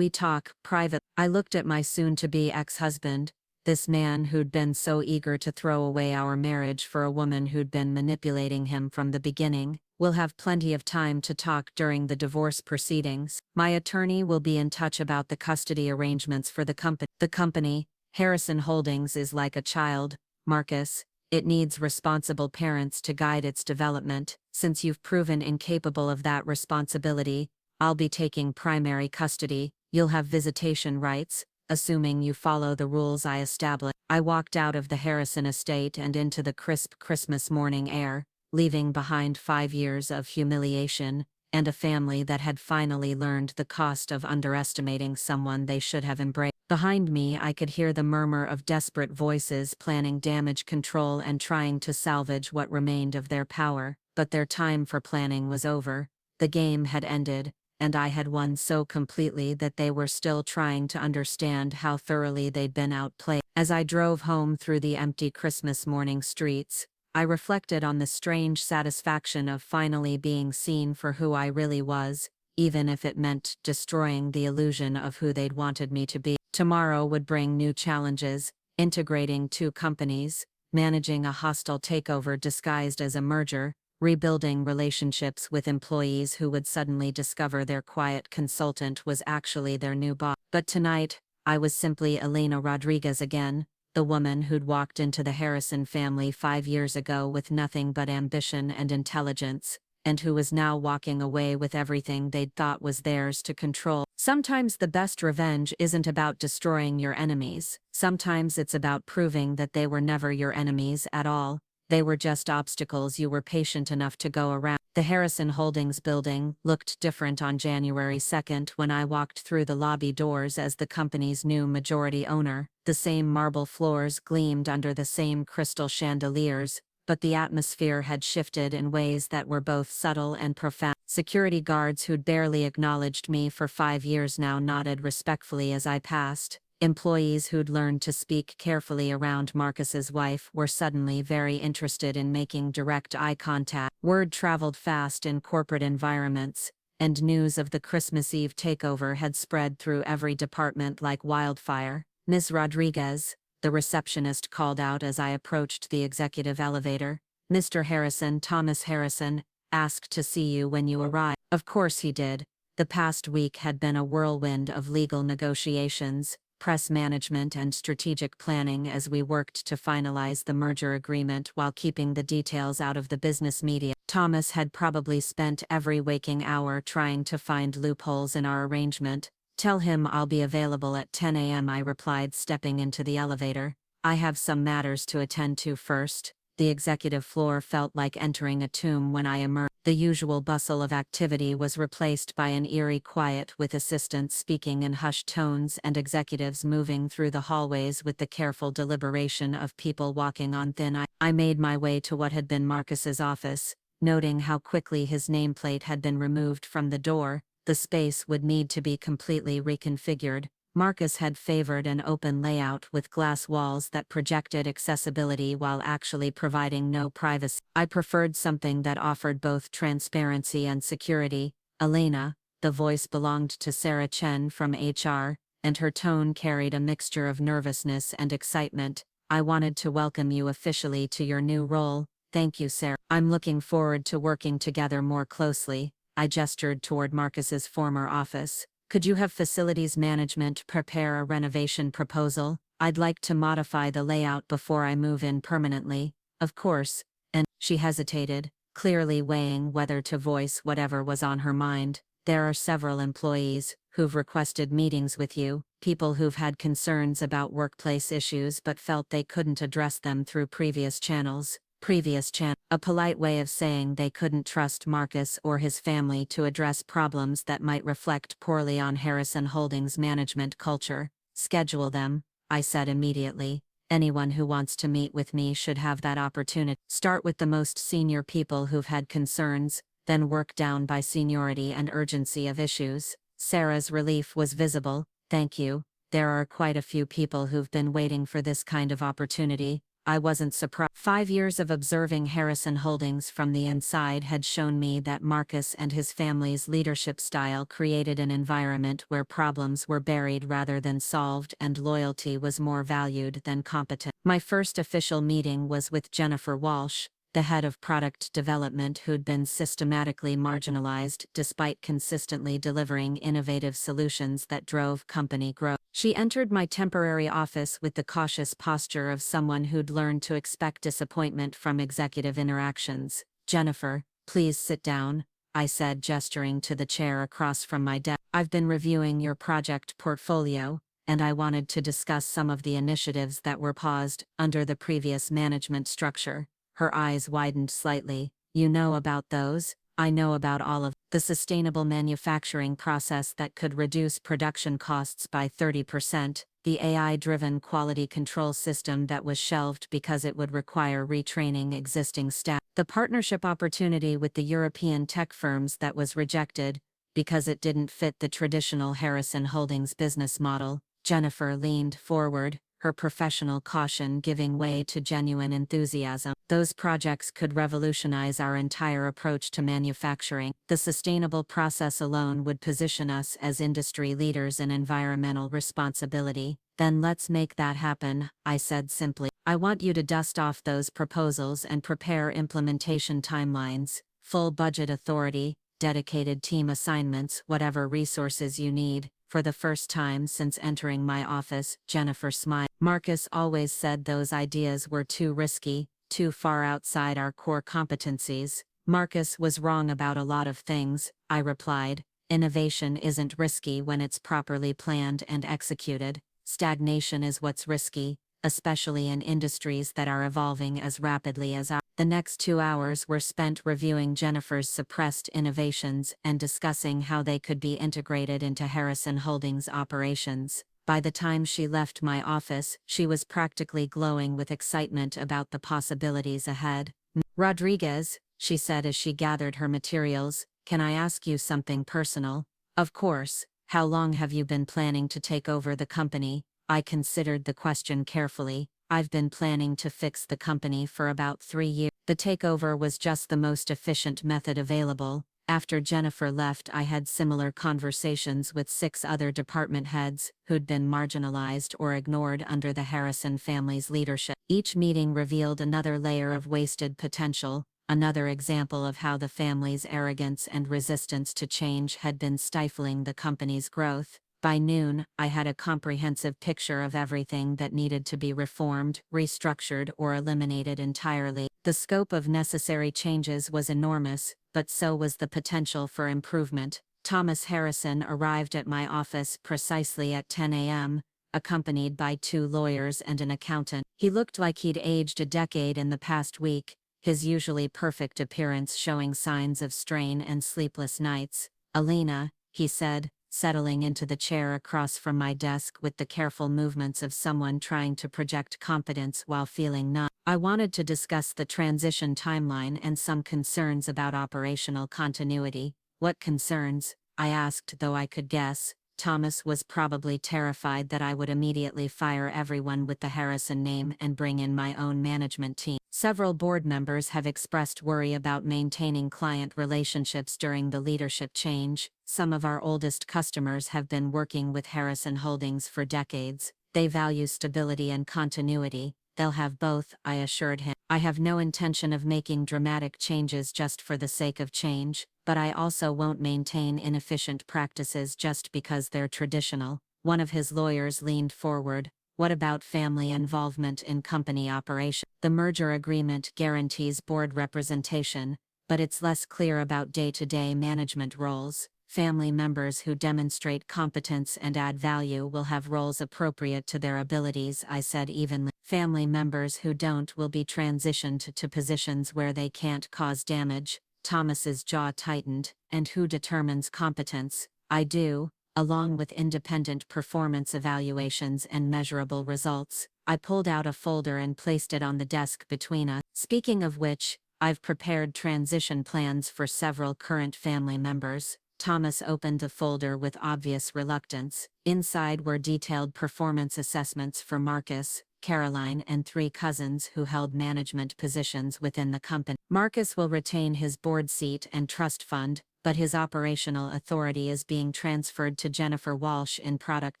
talk private?" I looked at my soon-to-be ex-husband, this man who'd been so eager to throw away our marriage for a woman who'd been manipulating him from the beginning. "We'll have plenty of time to talk during the divorce proceedings. My attorney will be in touch about the custody arrangements for the company. The company, Harrison Holdings, is like a child, Marcus. It needs responsible parents to guide its development. Since you've proven incapable of that responsibility, I'll be taking primary custody. You'll have visitation rights, assuming you follow the rules I established." I walked out of the Harrison estate and into the crisp Christmas morning air, leaving behind 5 years of humiliation, and a family that had finally learned the cost of underestimating someone they should have embraced. Behind me I could hear the murmur of desperate voices planning damage control and trying to salvage what remained of their power, but their time for planning was over. The game had ended, and I had won so completely that they were still trying to understand how thoroughly they'd been outplayed. As I drove home through the empty Christmas morning streets, I reflected on the strange satisfaction of finally being seen for who I really was, even if it meant destroying the illusion of who they'd wanted me to be. Tomorrow would bring new challenges: integrating 2 companies, managing a hostile takeover disguised as a merger, rebuilding relationships with employees who would suddenly discover their quiet consultant was actually their new boss. But tonight, I was simply Elena Rodriguez again, the woman who'd walked into the Harrison family 5 years ago with nothing but ambition and intelligence, and who was now walking away with everything they'd thought was theirs to control. Sometimes the best revenge isn't about destroying your enemies. Sometimes it's about proving that they were never your enemies at all. They were just obstacles you were patient enough to go around. The Harrison Holdings building looked different on January 2nd when I walked through the lobby doors as the company's new majority owner. The same marble floors gleamed under the same crystal chandeliers, but the atmosphere had shifted in ways that were both subtle and profound. Security guards who'd barely acknowledged me for 5 years now nodded respectfully as I passed. Employees who'd learned to speak carefully around Marcus's wife were suddenly very interested in making direct eye contact. Word traveled fast in corporate environments, and news of the Christmas Eve takeover had spread through every department like wildfire. "Ms. Rodriguez," the receptionist called out as I approached the executive elevator. "Mr. Harrison, Thomas Harrison, asked to see you when you arrived." Of course he did. The past week had been a whirlwind of legal negotiations, press management and strategic planning as we worked to finalize the merger agreement while keeping the details out of the business media. Thomas had probably spent every waking hour trying to find loopholes in our arrangement. "Tell him I'll be available at 10 a.m. I replied, stepping into the elevator. "I have some matters to attend to first." The executive floor felt like entering a tomb when I emerged. The usual bustle of activity was replaced by an eerie quiet, with assistants speaking in hushed tones and executives moving through the hallways with the careful deliberation of people walking on thin ice. I made my way to what had been Marcus's office, noting how quickly his nameplate had been removed from the door. The space would need to be completely reconfigured. Marcus had favored an open layout with glass walls that projected accessibility while actually providing no privacy. I preferred something that offered both transparency and security. Elena, the voice belonged to Sarah Chen from HR, and her tone carried a mixture of nervousness and excitement. I wanted to welcome you officially to your new role. Thank you, Sarah. I'm looking forward to working together more closely. I gestured toward Marcus's former office. Could you have facilities management prepare a renovation proposal? I'd like to modify the layout before I move in permanently. Of course. And she hesitated, clearly weighing whether to voice whatever was on her mind. There are several employees who've requested meetings with you, people who've had concerns about workplace issues but felt they couldn't address them through previous channels. A polite way of saying they couldn't trust Marcus or his family to address problems that might reflect poorly on Harrison Holdings' management culture. Schedule them, I said immediately. Anyone who wants to meet with me should have that opportunity. Start with the most senior people who've had concerns, then work down by seniority and urgency of issues. Sarah's relief was visible. Thank you. There are quite a few people who've been waiting for this kind of opportunity. I wasn't surprised. 5 years of observing Harrison Holdings from the inside had shown me that Marcus and his family's leadership style created an environment where problems were buried rather than solved and loyalty was more valued than competence. My first official meeting was with Jennifer Walsh, the head of product development who'd been systematically marginalized despite consistently delivering innovative solutions that drove company growth. She entered my temporary office with the cautious posture of someone who'd learned to expect disappointment from executive interactions. Jennifer, please sit down, I said, gesturing to the chair across from my desk. I've been reviewing your project portfolio, and I wanted to discuss some of the initiatives that were paused under the previous management structure. Her eyes widened slightly. You know about those? I know about all of the sustainable manufacturing process that could reduce production costs by 30%, the AI-driven quality control system that was shelved because it would require retraining existing staff, the partnership opportunity with the European tech firms that was rejected because it didn't fit the traditional Harrison Holdings business model. Jennifer leaned forward, her professional caution giving way to genuine enthusiasm. Those projects could revolutionize our entire approach to manufacturing. The sustainable process alone would position us as industry leaders in environmental responsibility. Then let's make that happen, I said simply. I want you to dust off those proposals and prepare implementation timelines, full budget authority, dedicated team assignments, whatever resources you need. For the first time since entering my office, Jennifer smiled. Marcus always said those ideas were too risky, too far outside our core competencies. Marcus was wrong about a lot of things, I replied. Innovation isn't risky when it's properly planned and executed. Stagnation is what's risky, especially in industries that are evolving as rapidly as ours. The next 2 hours were spent reviewing Jennifer's suppressed innovations and discussing how they could be integrated into Harrison Holdings operations. By the time she left my office, she was practically glowing with excitement about the possibilities ahead. Rodriguez, she said as she gathered her materials, can I ask you something personal? Of course. How long have you been planning to take over the company? I considered the question carefully. I've been planning to fix the company for about 3 years. The takeover was just the most efficient method available. After Jennifer left, I had similar conversations with 6 other department heads who'd been marginalized or ignored under the Harrison family's leadership. Each meeting revealed another layer of wasted potential, another example of how the family's arrogance and resistance to change had been stifling the company's growth. By noon, I had a comprehensive picture of everything that needed to be reformed, restructured, or eliminated entirely. The scope of necessary changes was enormous, but so was the potential for improvement. Thomas Harrison arrived at my office precisely at 10 a.m., accompanied by 2 lawyers and an accountant. He looked like he'd aged a decade in the past week, his usually perfect appearance showing signs of strain and sleepless nights. "Alina," he said, settling into the chair across from my desk with the careful movements of someone trying to project competence while feeling numb. "I wanted to discuss the transition timeline and some concerns about operational continuity." "What concerns?" I asked, though I could guess. Thomas was probably terrified that I would immediately fire everyone with the Harrison name and bring in my own management team. "Several board members have expressed worry about maintaining client relationships during the leadership change. Some of our oldest customers have been working with Harrison Holdings for decades. They value stability and continuity. They'll have both," I assured him. "I have no intention of making dramatic changes just for the sake of change, but I also won't maintain inefficient practices just because they're traditional." One of his lawyers leaned forward. "What about family involvement in company operation?" "The merger agreement guarantees board representation, but it's less clear about day-to-day management roles. Family members who demonstrate competence and add value will have roles appropriate to their abilities," I said evenly. "Family members who don't will be transitioned to positions where they can't cause damage." Thomas's jaw tightened. "And who determines competence?" "I do, along with independent performance evaluations and measurable results." I pulled out a folder and placed it on the desk between us. "Speaking of which, I've prepared transition plans for several current family members." Thomas opened the folder with obvious reluctance. Inside were detailed performance assessments for Marcus, Caroline, and 3 cousins who held management positions within the company. "Marcus will retain his board seat and trust fund, but his operational authority is being transferred to Jennifer Walsh in product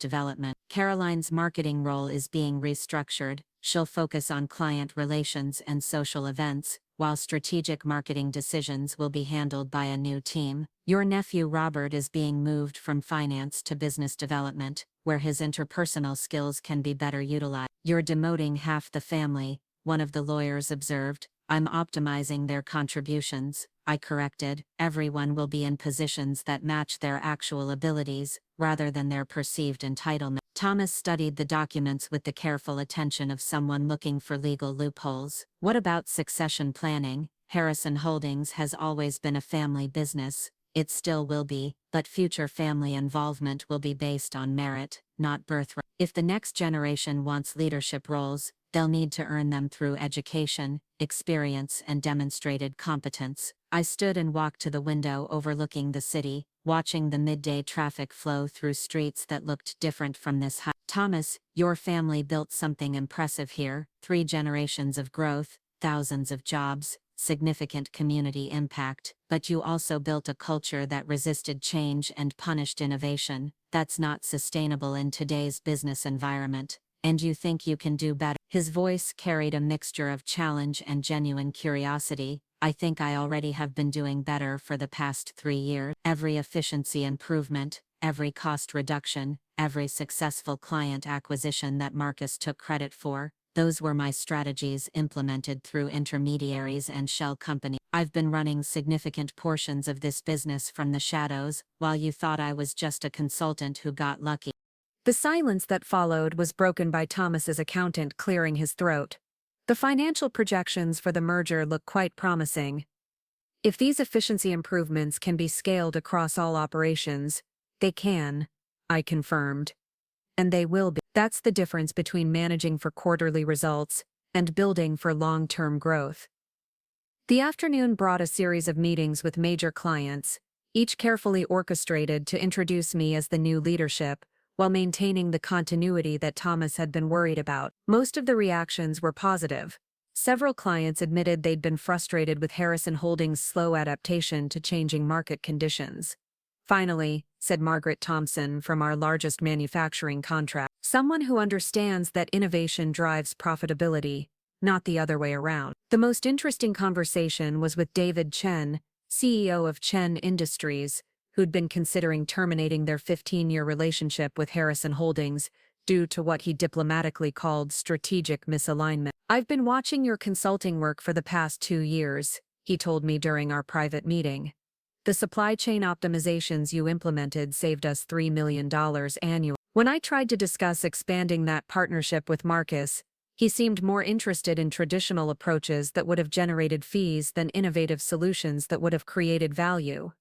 development. Caroline's marketing role is being restructured. She'll focus on client relations and social events, while strategic marketing decisions will be handled by a new team. Your nephew Robert is being moved from finance to business development, where his interpersonal skills can be better utilized." "You're demoting half the family," one of the lawyers observed. "I'm optimizing their contributions," I corrected. "Everyone will be in positions that match their actual abilities, rather than their perceived entitlement." Thomas studied the documents with the careful attention of someone looking for legal loopholes. "What about succession planning? Harrison Holdings has always been a family business. It still will be, but future family involvement will be based on merit, not birthright. If the next generation wants leadership roles, they'll need to earn them through education, experience, and demonstrated competence." I stood and walked to the window overlooking the city, watching the midday traffic flow through streets that looked different from this high. "Thomas, your family built something impressive here. 3 generations of growth, thousands of jobs, significant community impact, but you also built a culture that resisted change and punished innovation. That's not sustainable in today's business environment. And you think you can do better?" His voice carried a mixture of challenge and genuine curiosity. "I think I already have been doing better for the past 3 years. Every efficiency improvement, every cost reduction, every successful client acquisition that Marcus took credit for, those were my strategies implemented through intermediaries and shell companies. I've been running significant portions of this business from the shadows, while you thought I was just a consultant who got lucky." The silence that followed was broken by Thomas's accountant clearing his throat. "The financial projections for the merger look quite promising. If these efficiency improvements can be scaled across all operations, they can," I confirmed. "And they will be. That's the difference between managing for quarterly results and building for long-term growth." The afternoon brought a series of meetings with major clients, each carefully orchestrated to introduce me as the new leadership, while maintaining the continuity that Thomas had been worried about. Most of the reactions were positive. Several clients admitted they'd been frustrated with Harrison Holdings' slow adaptation to changing market conditions. "Finally," said Margaret Thompson from our largest manufacturing contract, "someone who understands that innovation drives profitability, not the other way around." The most interesting conversation was with David Chen, CEO of Chen Industries, who'd been considering terminating their 15-year relationship with Harrison Holdings due to what he diplomatically called strategic misalignment. "I've been watching your consulting work for the past 2 years, he told me during our private meeting. "The supply chain optimizations you implemented saved us $3 million annually. When I tried to discuss expanding that partnership with Marcus, he seemed more interested in traditional approaches that would have generated fees than innovative solutions that would have created value.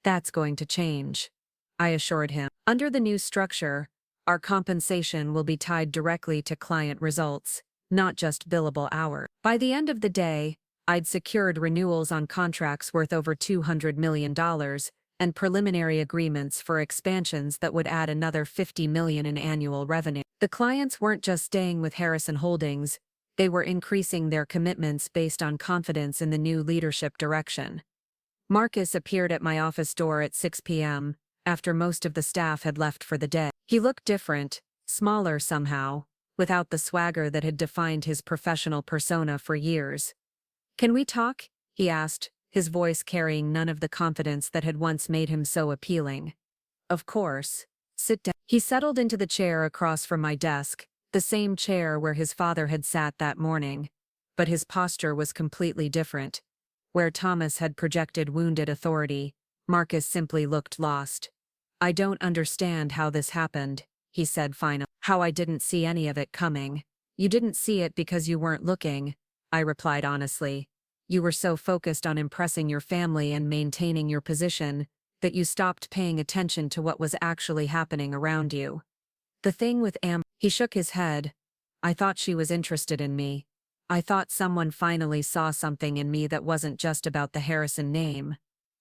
That's going to change, I assured him. Under the new structure, our compensation will be tied directly to client results, not just billable hours. By the end of the day, I'd secured renewals on contracts worth over $200 million and preliminary agreements for expansions that would add another $50 million in annual revenue. The clients weren't just staying with Harrison Holdings, they were increasing their commitments based on confidence in the new leadership direction. Marcus appeared at my office door at 6 p.m., after most of the staff had left for the day. He looked different, smaller somehow, without the swagger that had defined his professional persona for years. "Can we talk?" he asked, his voice carrying none of the confidence that had once made him so appealing. "Of course. Sit down." He settled into the chair across from my desk, the same chair where his father had sat that morning. But his posture was completely different. Where Thomas had projected wounded authority, Marcus simply looked lost. "I don't understand how this happened," he said finally. "How I didn't see any of it coming." "You didn't see it because you weren't looking," I replied honestly. "You were so focused on impressing your family and maintaining your position that you stopped paying attention to what was actually happening around you. The thing with He shook his head. "I thought she was interested in me. I thought someone finally saw something in me that wasn't just about the Harrison name.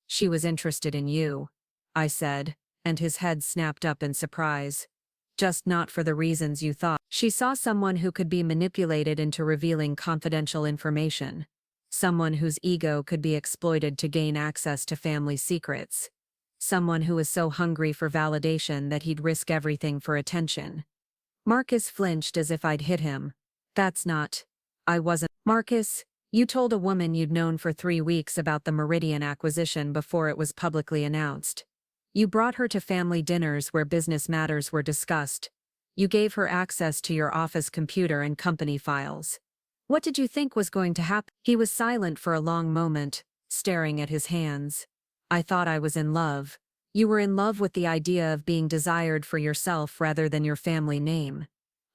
She was interested in you," I said, and his head snapped up in surprise. "Just not for the reasons you thought. She saw someone who could be manipulated into revealing confidential information. Someone whose ego could be exploited to gain access to family secrets. Someone who was so hungry for validation that he'd risk everything for attention." Marcus flinched as if I'd hit him. "That's not. I wasn't." "Marcus, you told a woman you'd known for 3 weeks about the Meridian acquisition before it was publicly announced. You brought her to family dinners where business matters were discussed. You gave her access to your office computer and company files. What did you think was going to happen?" He was silent for a long moment, staring at his hands. "I thought I was in love. You were in love with the idea of being desired for yourself rather than your family name.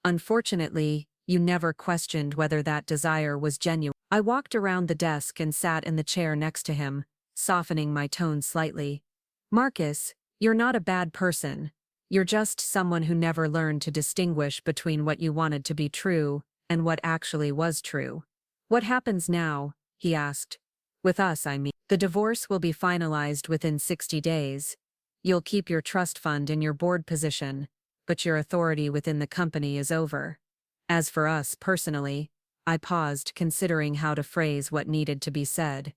Unfortunately, you never questioned whether that desire was genuine." I walked around the desk and sat in the chair next to him, softening my tone slightly. "Marcus, you're not a bad person. You're just someone who never learned to distinguish between what you wanted to be true and what actually was true." "What happens now?" he asked. "With us, I mean. The divorce will be finalized within 60 days. You'll keep your trust fund in your board position, but your authority within the company is over. As for us personally," I paused, considering how to phrase what needed to be said.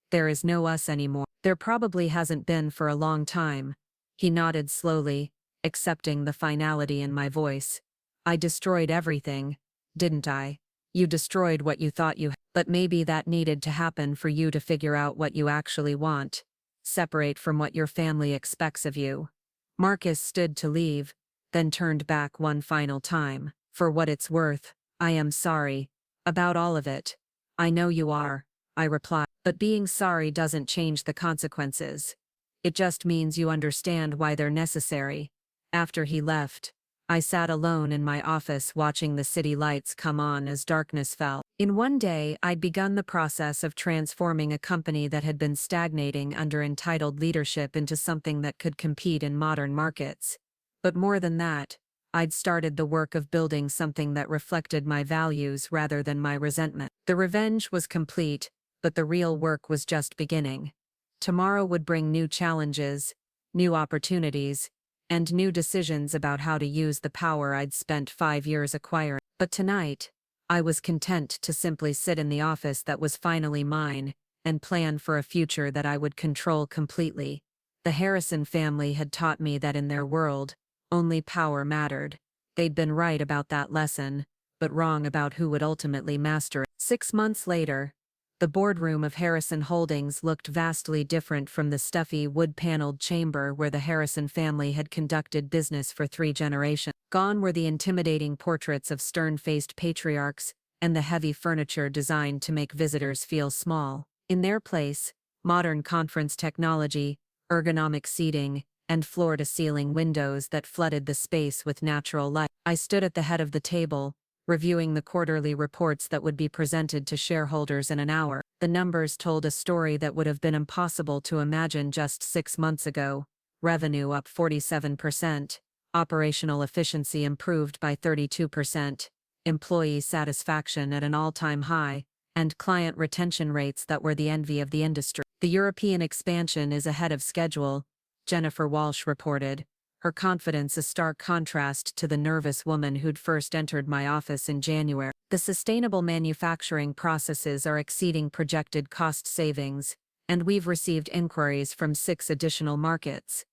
"There is no us anymore. There probably hasn't been for a long time." He nodded slowly, accepting the finality in my voice. "I destroyed everything, didn't I?" "You destroyed what you thought you had. But maybe that needed to happen for you to figure out what you actually want. Separate from what your family expects of you." Marcus stood to leave, then turned back one final time. "For what it's worth, I am sorry. About all of it." "I know you are," I replied. "But being sorry doesn't change the consequences. It just means you understand why they're necessary." After he left, I sat alone in my office watching the city lights come on as darkness fell. In one day, I'd begun the process of transforming a company that had been stagnating under entitled leadership into something that could compete in modern markets. But more than that, I'd started the work of building something that reflected my values rather than my resentment. The revenge was complete, but the real work was just beginning. Tomorrow would bring new challenges, new opportunities, and new decisions about how to use the power I'd spent 5 years acquiring. But tonight, I was content to simply sit in the office that was finally mine and plan for a future that I would control completely. The Harrison family had taught me that in their world, only power mattered. They'd been right about that lesson, but wrong about who would ultimately master it. 6 months later, the boardroom of Harrison Holdings looked vastly different from the stuffy wood-paneled chamber where the Harrison family had conducted business for 3 generations. Gone were the intimidating portraits of stern-faced patriarchs and the heavy furniture designed to make visitors feel small. In their place, modern conference technology, ergonomic seating, and floor-to-ceiling windows that flooded the space with natural light. I stood at the head of the table, reviewing the quarterly reports that would be presented to shareholders in an hour. The numbers told a story that would have been impossible to imagine just 6 months ago. Revenue up 47%, operational efficiency improved by 32%, employee satisfaction at an all-time high, and client retention rates that were the envy of the industry. The European expansion is ahead of schedule, Jennifer Walsh reported, her confidence a stark contrast to the nervous woman who'd first entered my office in January. The sustainable manufacturing processes are exceeding projected cost savings, and we've received inquiries from 6 additional markets.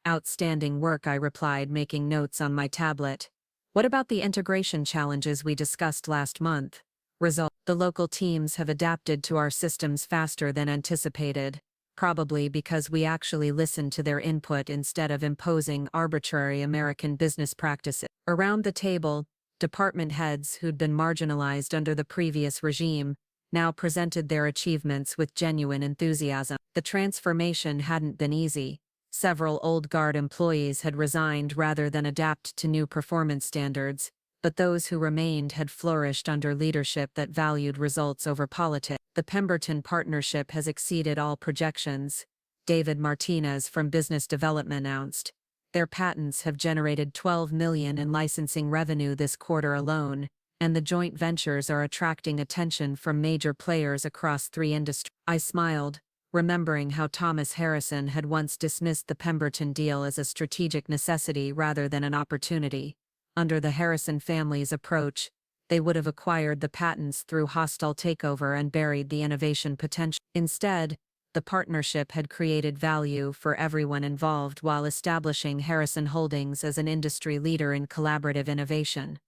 Outstanding work, I replied, making notes on my tablet. What about the integration challenges we discussed last month? Result: the local teams have adapted to our systems faster than anticipated, probably because we actually listened to their input instead of imposing arbitrary American business practices. Around the table, department heads who'd been marginalized under the previous regime now presented their achievements with genuine enthusiasm. The transformation hadn't been easy. Several old guard employees had resigned rather than adapt to new performance standards, but those who remained had flourished under leadership that valued results over politics. The Pemberton partnership has exceeded all projections, David Martinez from Business Development announced. Their patents have generated $12 million in licensing revenue this quarter alone, and the joint ventures are attracting attention from major players across 3 industries. I smiled, remembering how Thomas Harrison had once dismissed the Pemberton deal as a strategic necessity rather than an opportunity. Under the Harrison family's approach, they would have acquired the patents through hostile takeover and buried the innovation potential. Instead, the partnership had created value for everyone involved while establishing Harrison Holdings as an industry leader in collaborative innovation.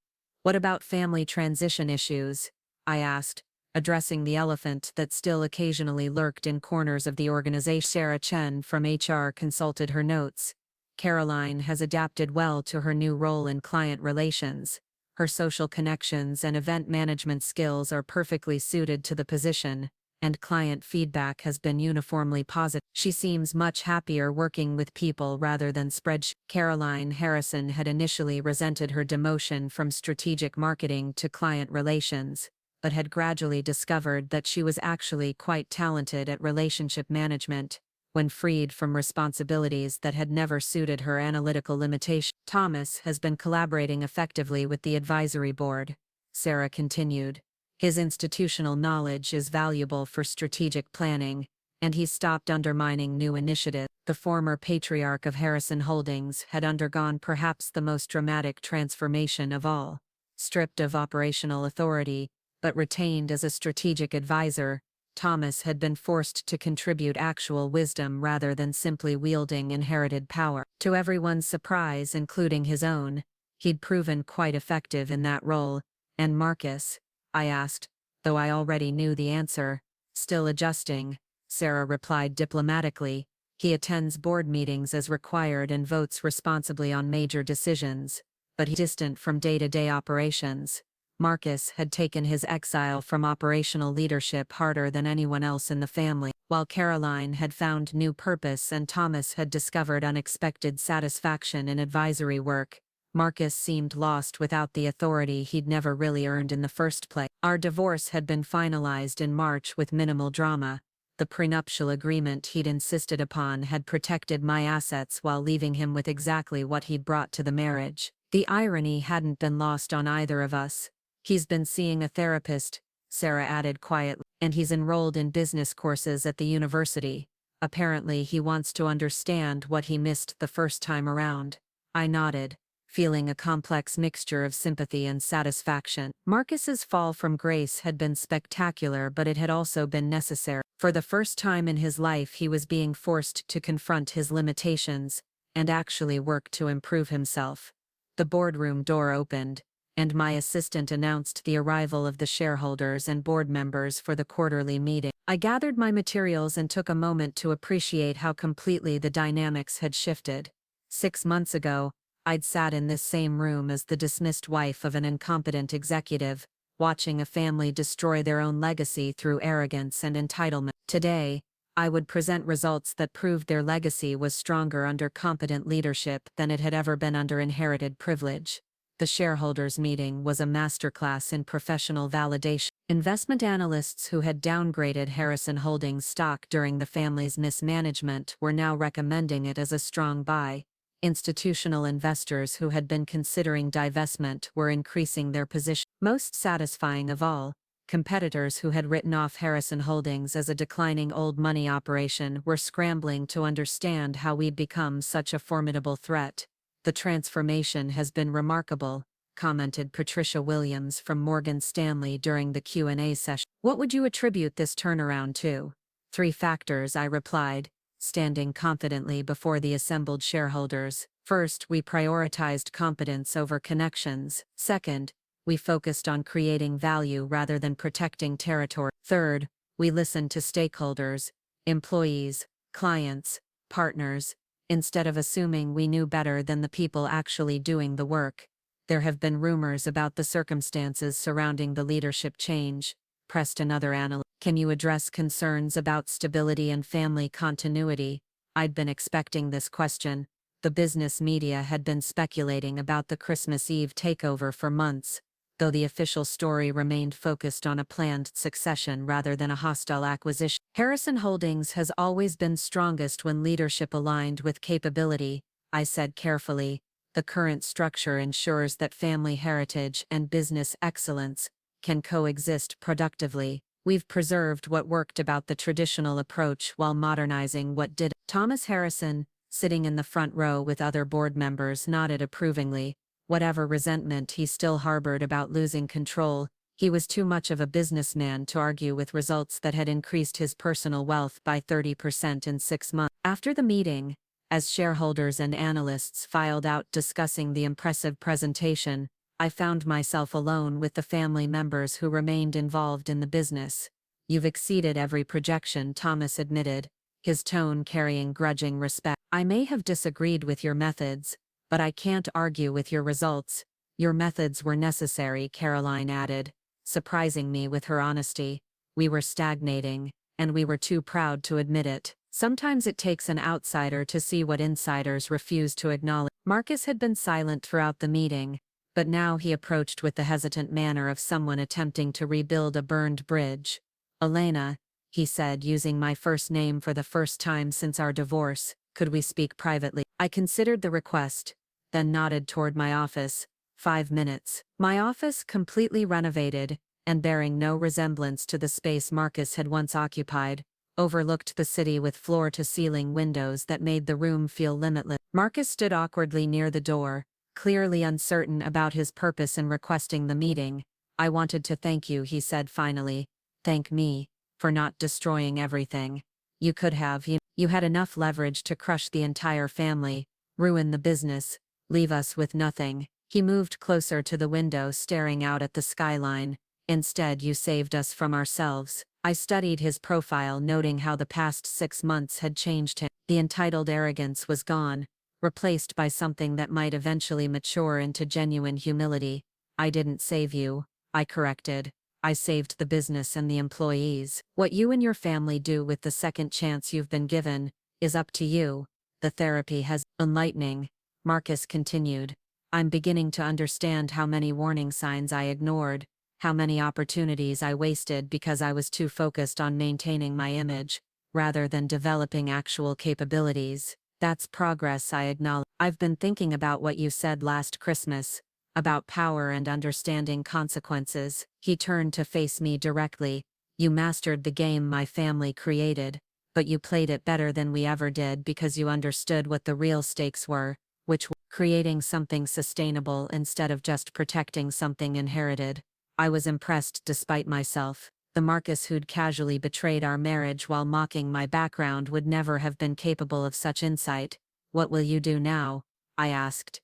What about family transition issues? I asked, addressing the elephant that still occasionally lurked in corners of the organization. Sarah Chen from HR consulted her notes. Caroline has adapted well to her new role in client relations. Her social connections and event management skills are perfectly suited to the position, and client feedback has been uniformly positive. She seems much happier working with people rather than spreadsheets. Caroline Harrison had initially resented her demotion from strategic marketing to client relations, but had gradually discovered that she was actually quite talented at relationship management, when freed from responsibilities that had never suited her analytical limitations. Thomas has been collaborating effectively with the advisory board, Sarah continued. His institutional knowledge is valuable for strategic planning, and he's stopped undermining new initiatives. The former patriarch of Harrison Holdings had undergone perhaps the most dramatic transformation of all. Stripped of operational authority, but retained as a strategic advisor, Thomas had been forced to contribute actual wisdom rather than simply wielding inherited power. To everyone's surprise, including his own, he'd proven quite effective in that role. And Marcus? I asked, though I already knew the answer. Still adjusting, Sarah replied diplomatically. He attends board meetings as required and votes responsibly on major decisions, but he's distant from day-to-day operations. Marcus had taken his exile from operational leadership harder than anyone else in the family. While Caroline had found new purpose and Thomas had discovered unexpected satisfaction in advisory work, Marcus seemed lost without the authority he'd never really earned in the first place. Our divorce had been finalized in March with minimal drama. The prenuptial agreement he'd insisted upon had protected my assets while leaving him with exactly what he'd brought to the marriage. The irony hadn't been lost on either of us. He's been seeing a therapist, Sarah added quietly, and he's enrolled in business courses at the university. Apparently he wants to understand what he missed the first time around. I nodded, feeling a complex mixture of sympathy and satisfaction. Marcus's fall from grace had been spectacular, but it had also been necessary. For the first time in his life he was being forced to confront his limitations, and actually work to improve himself. The boardroom door opened, and my assistant announced the arrival of the shareholders and board members for the quarterly meeting. I gathered my materials and took a moment to appreciate how completely the dynamics had shifted. 6 months ago, I'd sat in this same room as the dismissed wife of an incompetent executive, watching a family destroy their own legacy through arrogance and entitlement. Today, I would present results that proved their legacy was stronger under competent leadership than it had ever been under inherited privilege. The shareholders' meeting was a masterclass in professional validation. Investment analysts who had downgraded Harrison Holdings stock during the family's mismanagement were now recommending it as a strong buy. Institutional investors who had been considering divestment were increasing their position. Most satisfying of all, competitors who had written off Harrison Holdings as a declining old money operation were scrambling to understand how we'd become such a formidable threat. The transformation has been remarkable, commented Patricia Williams from Morgan Stanley during the Q&A session. What would you attribute this turnaround to? 3 factors, I replied, standing confidently before the assembled shareholders. First, we prioritized competence over connections. Second, we focused on creating value rather than protecting territory. Third, we listened to stakeholders, employees, clients, partners, instead of assuming we knew better than the people actually doing the work. There have been rumors about the circumstances surrounding the leadership change, pressed another analyst. Can you address concerns about stability and family continuity? I'd been expecting this question. The business media had been speculating about the Christmas Eve takeover for months, though the official story remained focused on a planned succession rather than a hostile acquisition. Harrison Holdings has always been strongest when leadership aligned with capability, I said carefully. The current structure ensures that family heritage and business excellence can coexist productively. We've preserved what worked about the traditional approach while modernizing what did. Thomas Harrison, sitting in the front row with other board members, nodded approvingly. Whatever resentment he still harbored about losing control, he was too much of a businessman to argue with results that had increased his personal wealth by 30% in 6 months. After the meeting, as shareholders and analysts filed out discussing the impressive presentation, I found myself alone with the family members who remained involved in the business. You've exceeded every projection, Thomas admitted, his tone carrying grudging respect. I may have disagreed with your methods, but I can't argue with your results. Your methods were necessary, Caroline added, surprising me with her honesty. We were stagnating, and we were too proud to admit it. Sometimes it takes an outsider to see what insiders refuse to acknowledge. Marcus had been silent throughout the meeting, but now he approached with the hesitant manner of someone attempting to rebuild a burned bridge. Elena, he said, using my first name for the first time since our divorce, could we speak privately? I considered the request, then nodded toward my office. 5 minutes. My office, completely renovated, and bearing no resemblance to the space Marcus had once occupied, overlooked the city with floor-to-ceiling windows that made the room feel limitless. Marcus stood awkwardly near the door, clearly uncertain about his purpose in requesting the meeting. I wanted to thank you, he said finally. Thank me, for not destroying everything. You could have. You had enough leverage to crush the entire family, ruin the business, leave us with nothing. He moved closer to the window, staring out at the skyline. Instead, you saved us from ourselves. I studied his profile, noting how the past 6 months had changed him. The entitled arrogance was gone, replaced by something that might eventually mature into genuine humility. I didn't save you, I corrected. I saved the business and the employees. What you and your family do with the second chance you've been given is up to you. The therapy has been enlightening, Marcus continued. I'm beginning to understand how many warning signs I ignored, how many opportunities I wasted because I was too focused on maintaining my image, rather than developing actual capabilities. That's progress, I acknowledge. I've been thinking about what you said last Christmas, about power and understanding consequences. He turned to face me directly. You mastered the game my family created, but you played it better than we ever did because you understood what the real stakes were, which were creating something sustainable instead of just protecting something inherited. I was impressed despite myself. The Marcus who'd casually betrayed our marriage while mocking my background would never have been capable of such insight. What will you do now? I asked.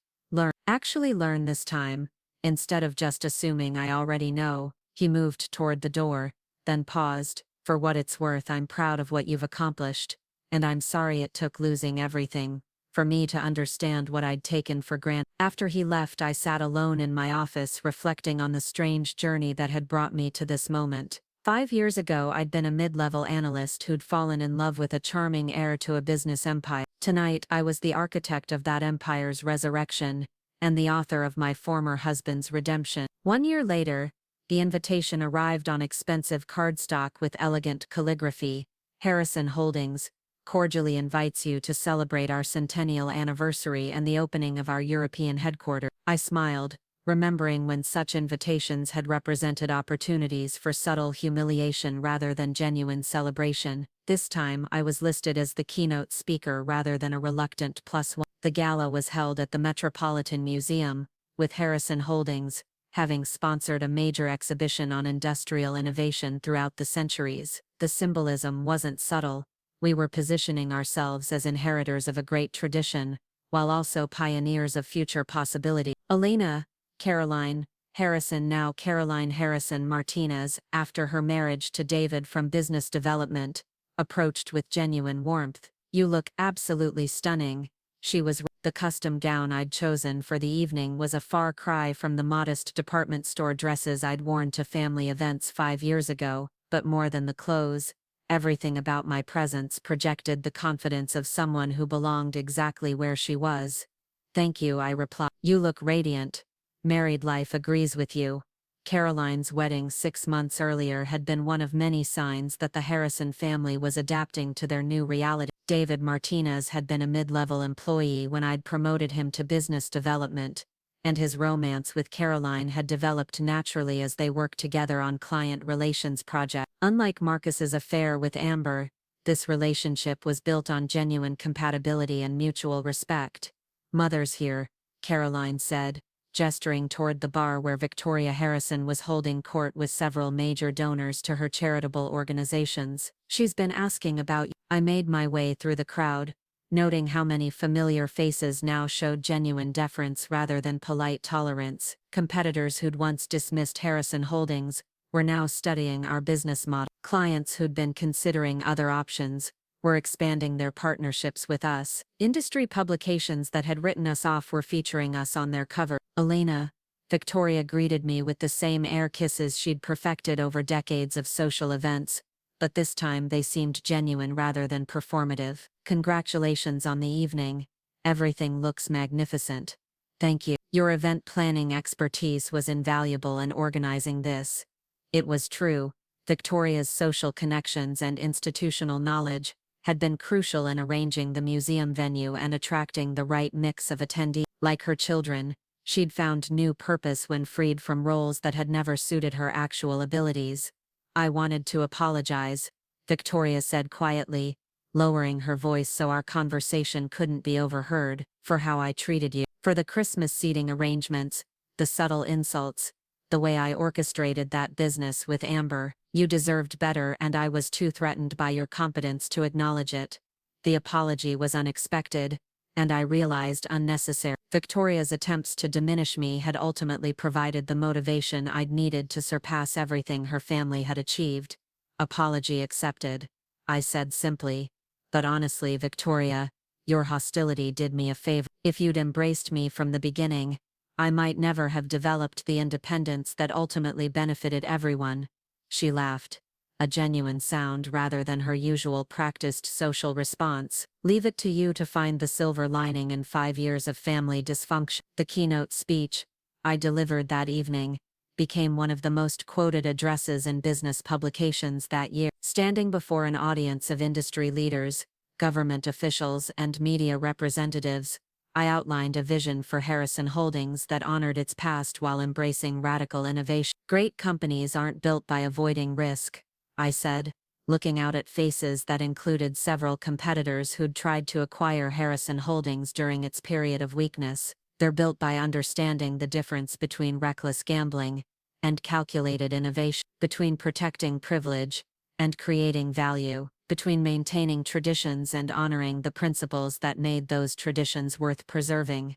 Actually learn this time, instead of just assuming I already know. He moved toward the door, then paused. For what it's worth, I'm proud of what you've accomplished, and I'm sorry it took losing everything for me to understand what I'd taken for granted. After he left, I sat alone in my office reflecting on the strange journey that had brought me to this moment. 5 years ago, I'd been a mid-level analyst who'd fallen in love with a charming heir to a business empire. Tonight, I was the architect of that empire's resurrection, and the author of my former husband's redemption. 1 year later, the invitation arrived on expensive cardstock with elegant calligraphy. Harrison Holdings cordially invites you to celebrate our centennial anniversary and the opening of our European headquarters. I smiled, remembering when such invitations had represented opportunities for subtle humiliation rather than genuine celebration. This time, I was listed as the keynote speaker rather than a reluctant +1. The gala was held at the Metropolitan Museum, with Harrison Holdings having sponsored a major exhibition on industrial innovation throughout the centuries. The symbolism wasn't subtle. We were positioning ourselves as inheritors of a great tradition, while also pioneers of future possibility. Elena Caroline Harrison, now Caroline Harrison Martinez, after her marriage to David from business development, approached with genuine warmth. "You look absolutely stunning." She was. The custom gown I'd chosen for the evening was a far cry from the modest department store dresses I'd worn to family events 5 years ago, but more than the clothes, everything about my presence projected the confidence of someone who belonged exactly where she was. "Thank you," I replied. "You look radiant. Married life agrees with you." Caroline's wedding 6 months earlier had been one of many signs that the Harrison family was adapting to their new reality. David Martinez had been a mid-level employee when I'd promoted him to business development, and his romance with Caroline had developed naturally as they worked together on client relations projects. Unlike Marcus's affair with Amber, this relationship was built on genuine compatibility and mutual respect. "Mother's here," Caroline said, gesturing toward the bar where Victoria Harrison was holding court with several major donors to her charitable organizations. "She's been asking about you." I made my way through the crowd, noting how many familiar faces now showed genuine deference rather than polite tolerance. Competitors who'd once dismissed Harrison Holdings were now studying our business model. Clients who'd been considering other options were expanding their partnerships with us. Industry publications that had written us off were featuring us on their cover. "Elena," Victoria greeted me with the same air kisses she'd perfected over decades of social events, but this time they seemed genuine rather than performative. "Congratulations on the evening. Everything looks magnificent." "Thank you. Your event planning expertise was invaluable in organizing this." It was true. Victoria's social connections and institutional knowledge had been crucial in arranging the museum venue and attracting the right mix of attendees. Like her children, she'd found new purpose when freed from roles that had never suited her actual abilities. "I wanted to apologize," Victoria said quietly, lowering her voice so our conversation couldn't be overheard, "for how I treated you. For the Christmas seating arrangements, the subtle insults, the way I orchestrated that business with Amber. You deserved better, and I was too threatened by your competence to acknowledge it." The apology was unexpected, and I realized unnecessary. Victoria's attempts to diminish me had ultimately provided the motivation I'd needed to surpass everything her family had achieved. "Apology accepted," I said simply. "But honestly, Victoria, your hostility did me a favor. If you'd embraced me from the beginning, I might never have developed the independence that ultimately benefited everyone." She laughed, a genuine sound rather than her usual practiced social response. "Leave it to you to find the silver lining in 5 years of family dysfunction." The keynote speech I delivered that evening became one of the most quoted addresses in business publications that year. Standing before an audience of industry leaders, government officials, and media representatives, I outlined a vision for Harrison Holdings that honored its past while embracing radical innovation. "Great companies aren't built by avoiding risk," I said, looking out at faces that included several competitors who'd tried to acquire Harrison Holdings during its period of weakness. "They're built by understanding the difference between reckless gambling and calculated innovation, between protecting privilege and creating value, between maintaining traditions and honoring the principles that made those traditions worth preserving."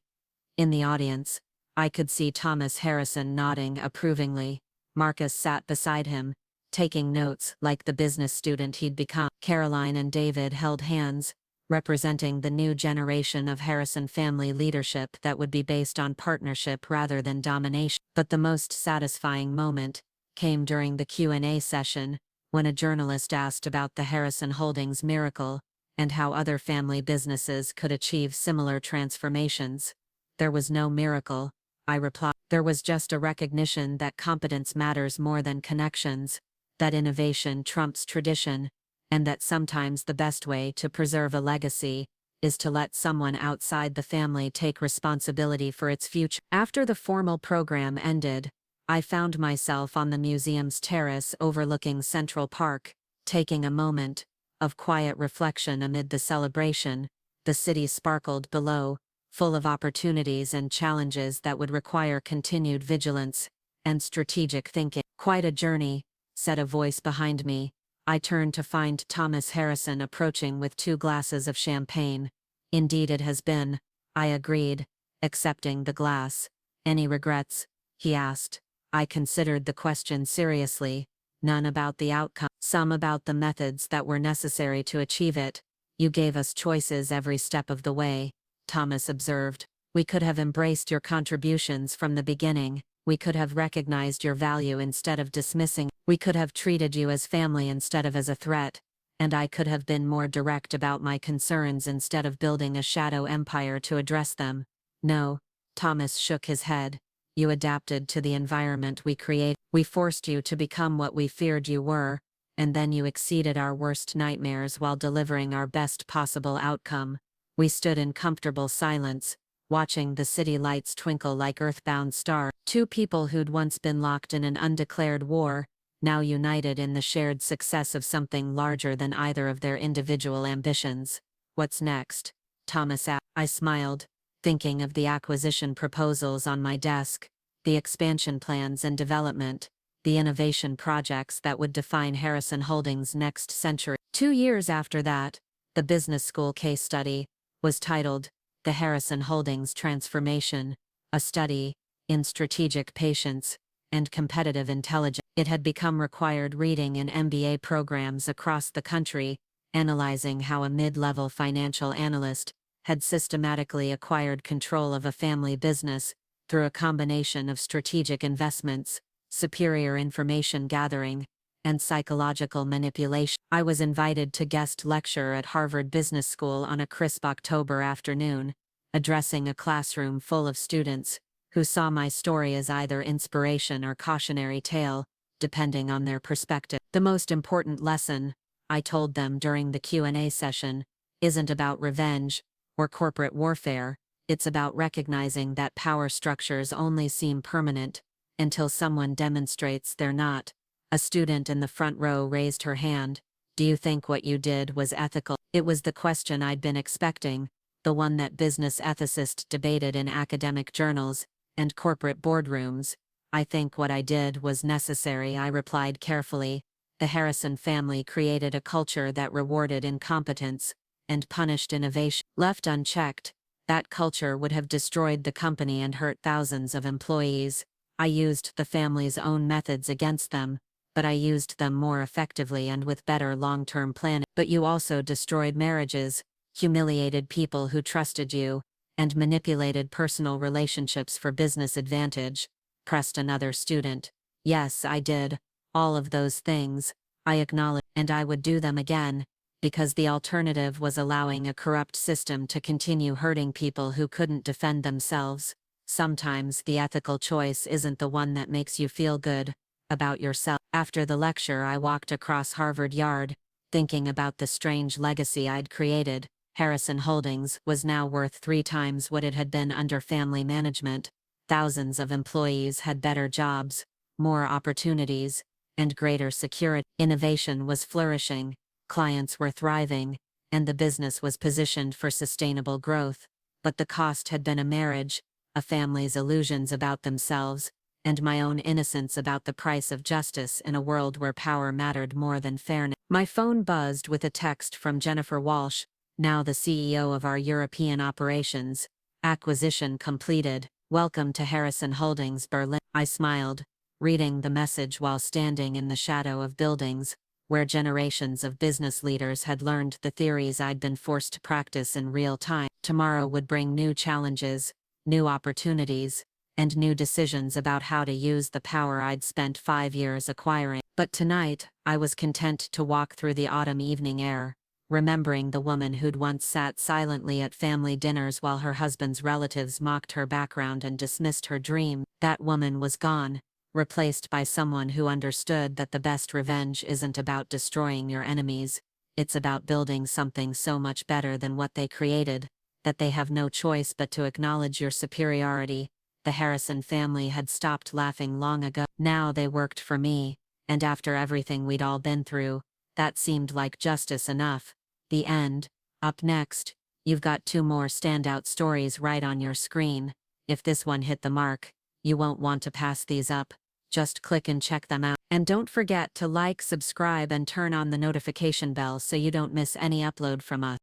In the audience, I could see Thomas Harrison nodding approvingly. Marcus sat beside him, taking notes like the business student he'd become. Caroline and David held hands, representing the new generation of Harrison family leadership that would be based on partnership rather than domination. But the most satisfying moment came during the Q&A session, when a journalist asked about the Harrison Holdings miracle and how other family businesses could achieve similar transformations. There was no miracle, I replied. There was just a recognition that competence matters more than connections, that innovation trumps tradition, and that sometimes the best way to preserve a legacy is to let someone outside the family take responsibility for its future. After the formal program ended, I found myself on the museum's terrace overlooking Central Park, taking a moment of quiet reflection amid the celebration. The city sparkled below, full of opportunities and challenges that would require continued vigilance and strategic thinking. Quite a journey, said a voice behind me. I turned to find Thomas Harrison approaching with 2 glasses of champagne. Indeed it has been, I agreed, accepting the glass. Any regrets? He asked. I considered the question seriously. None about the outcome, some about the methods that were necessary to achieve it. You gave us choices every step of the way, Thomas observed. We could have embraced your contributions from the beginning. We could have recognized your value instead of dismissing. We could have treated you as family instead of as a threat. And I could have been more direct about my concerns instead of building a shadow empire to address them. No, Thomas shook his head. You adapted to the environment we created. We forced you to become what we feared you were, and then you exceeded our worst nightmares while delivering our best possible outcome. We stood in comfortable silence, watching the city lights twinkle like earthbound stars. 2 people who'd once been locked in an undeclared war, now united in the shared success of something larger than either of their individual ambitions. What's next? Thomas asked. I smiled, thinking of the acquisition proposals on my desk, the expansion plans and development, the innovation projects that would define Harrison Holdings' next century. 2 years after that, the business school case study was titled, The Harrison Holdings Transformation, a Study in Strategic Patience and Competitive Intelligence. It had become required reading in MBA programs across the country, analyzing how a mid-level financial analyst had systematically acquired control of a family business through a combination of strategic investments, superior information gathering, and psychological manipulation. I was invited to guest lecture at Harvard Business School on a crisp October afternoon, addressing a classroom full of students who saw my story as either inspiration or cautionary tale, depending on their perspective. The most important lesson, I told them during the Q&A session, isn't about revenge or corporate warfare. It's about recognizing that power structures only seem permanent until someone demonstrates they're not. A student in the front row raised her hand. Do you think what you did was ethical? It was the question I'd been expecting, the one that business ethicists debated in academic journals and corporate boardrooms. I think what I did was necessary, I replied carefully. The Harrison family created a culture that rewarded incompetence and punished innovation. Left unchecked, that culture would have destroyed the company and hurt thousands of employees. I used the family's own methods against them, but I used them more effectively and with better long-term planning. But you also destroyed marriages, humiliated people who trusted you, and manipulated personal relationships for business advantage, pressed another student. Yes, I did. All of those things, I acknowledge, and I would do them again, because the alternative was allowing a corrupt system to continue hurting people who couldn't defend themselves. Sometimes the ethical choice isn't the one that makes you feel good about yourself. After the lecture, I walked across Harvard Yard, thinking about the strange legacy I'd created. Harrison Holdings was now worth 3 times what it had been under family management. Thousands of employees had better jobs, more opportunities, and greater security. Innovation was flourishing, clients were thriving, and the business was positioned for sustainable growth. But the cost had been a marriage, a family's illusions about themselves, and my own innocence about the price of justice in a world where power mattered more than fairness. My phone buzzed with a text from Jennifer Walsh, now the CEO of our European operations. Acquisition completed. Welcome to Harrison Holdings Berlin. I smiled, reading the message while standing in the shadow of buildings, where generations of business leaders had learned the theories I'd been forced to practice in real time. Tomorrow would bring new challenges, new opportunities, and new decisions about how to use the power I'd spent 5 years acquiring. But tonight, I was content to walk through the autumn evening air, remembering the woman who'd once sat silently at family dinners while her husband's relatives mocked her background and dismissed her dream. That woman was gone, replaced by someone who understood that the best revenge isn't about destroying your enemies, it's about building something so much better than what they created, that they have no choice but to acknowledge your superiority. The Harrison family had stopped laughing long ago. Now they worked for me, and after everything we'd all been through, that seemed like justice enough. The end. Up next, you've got 2 more standout stories right on your screen. If this one hit the mark, you won't want to pass these up. Just click and check them out. And don't forget to like, subscribe, and turn on the notification bell so you don't miss any upload from us.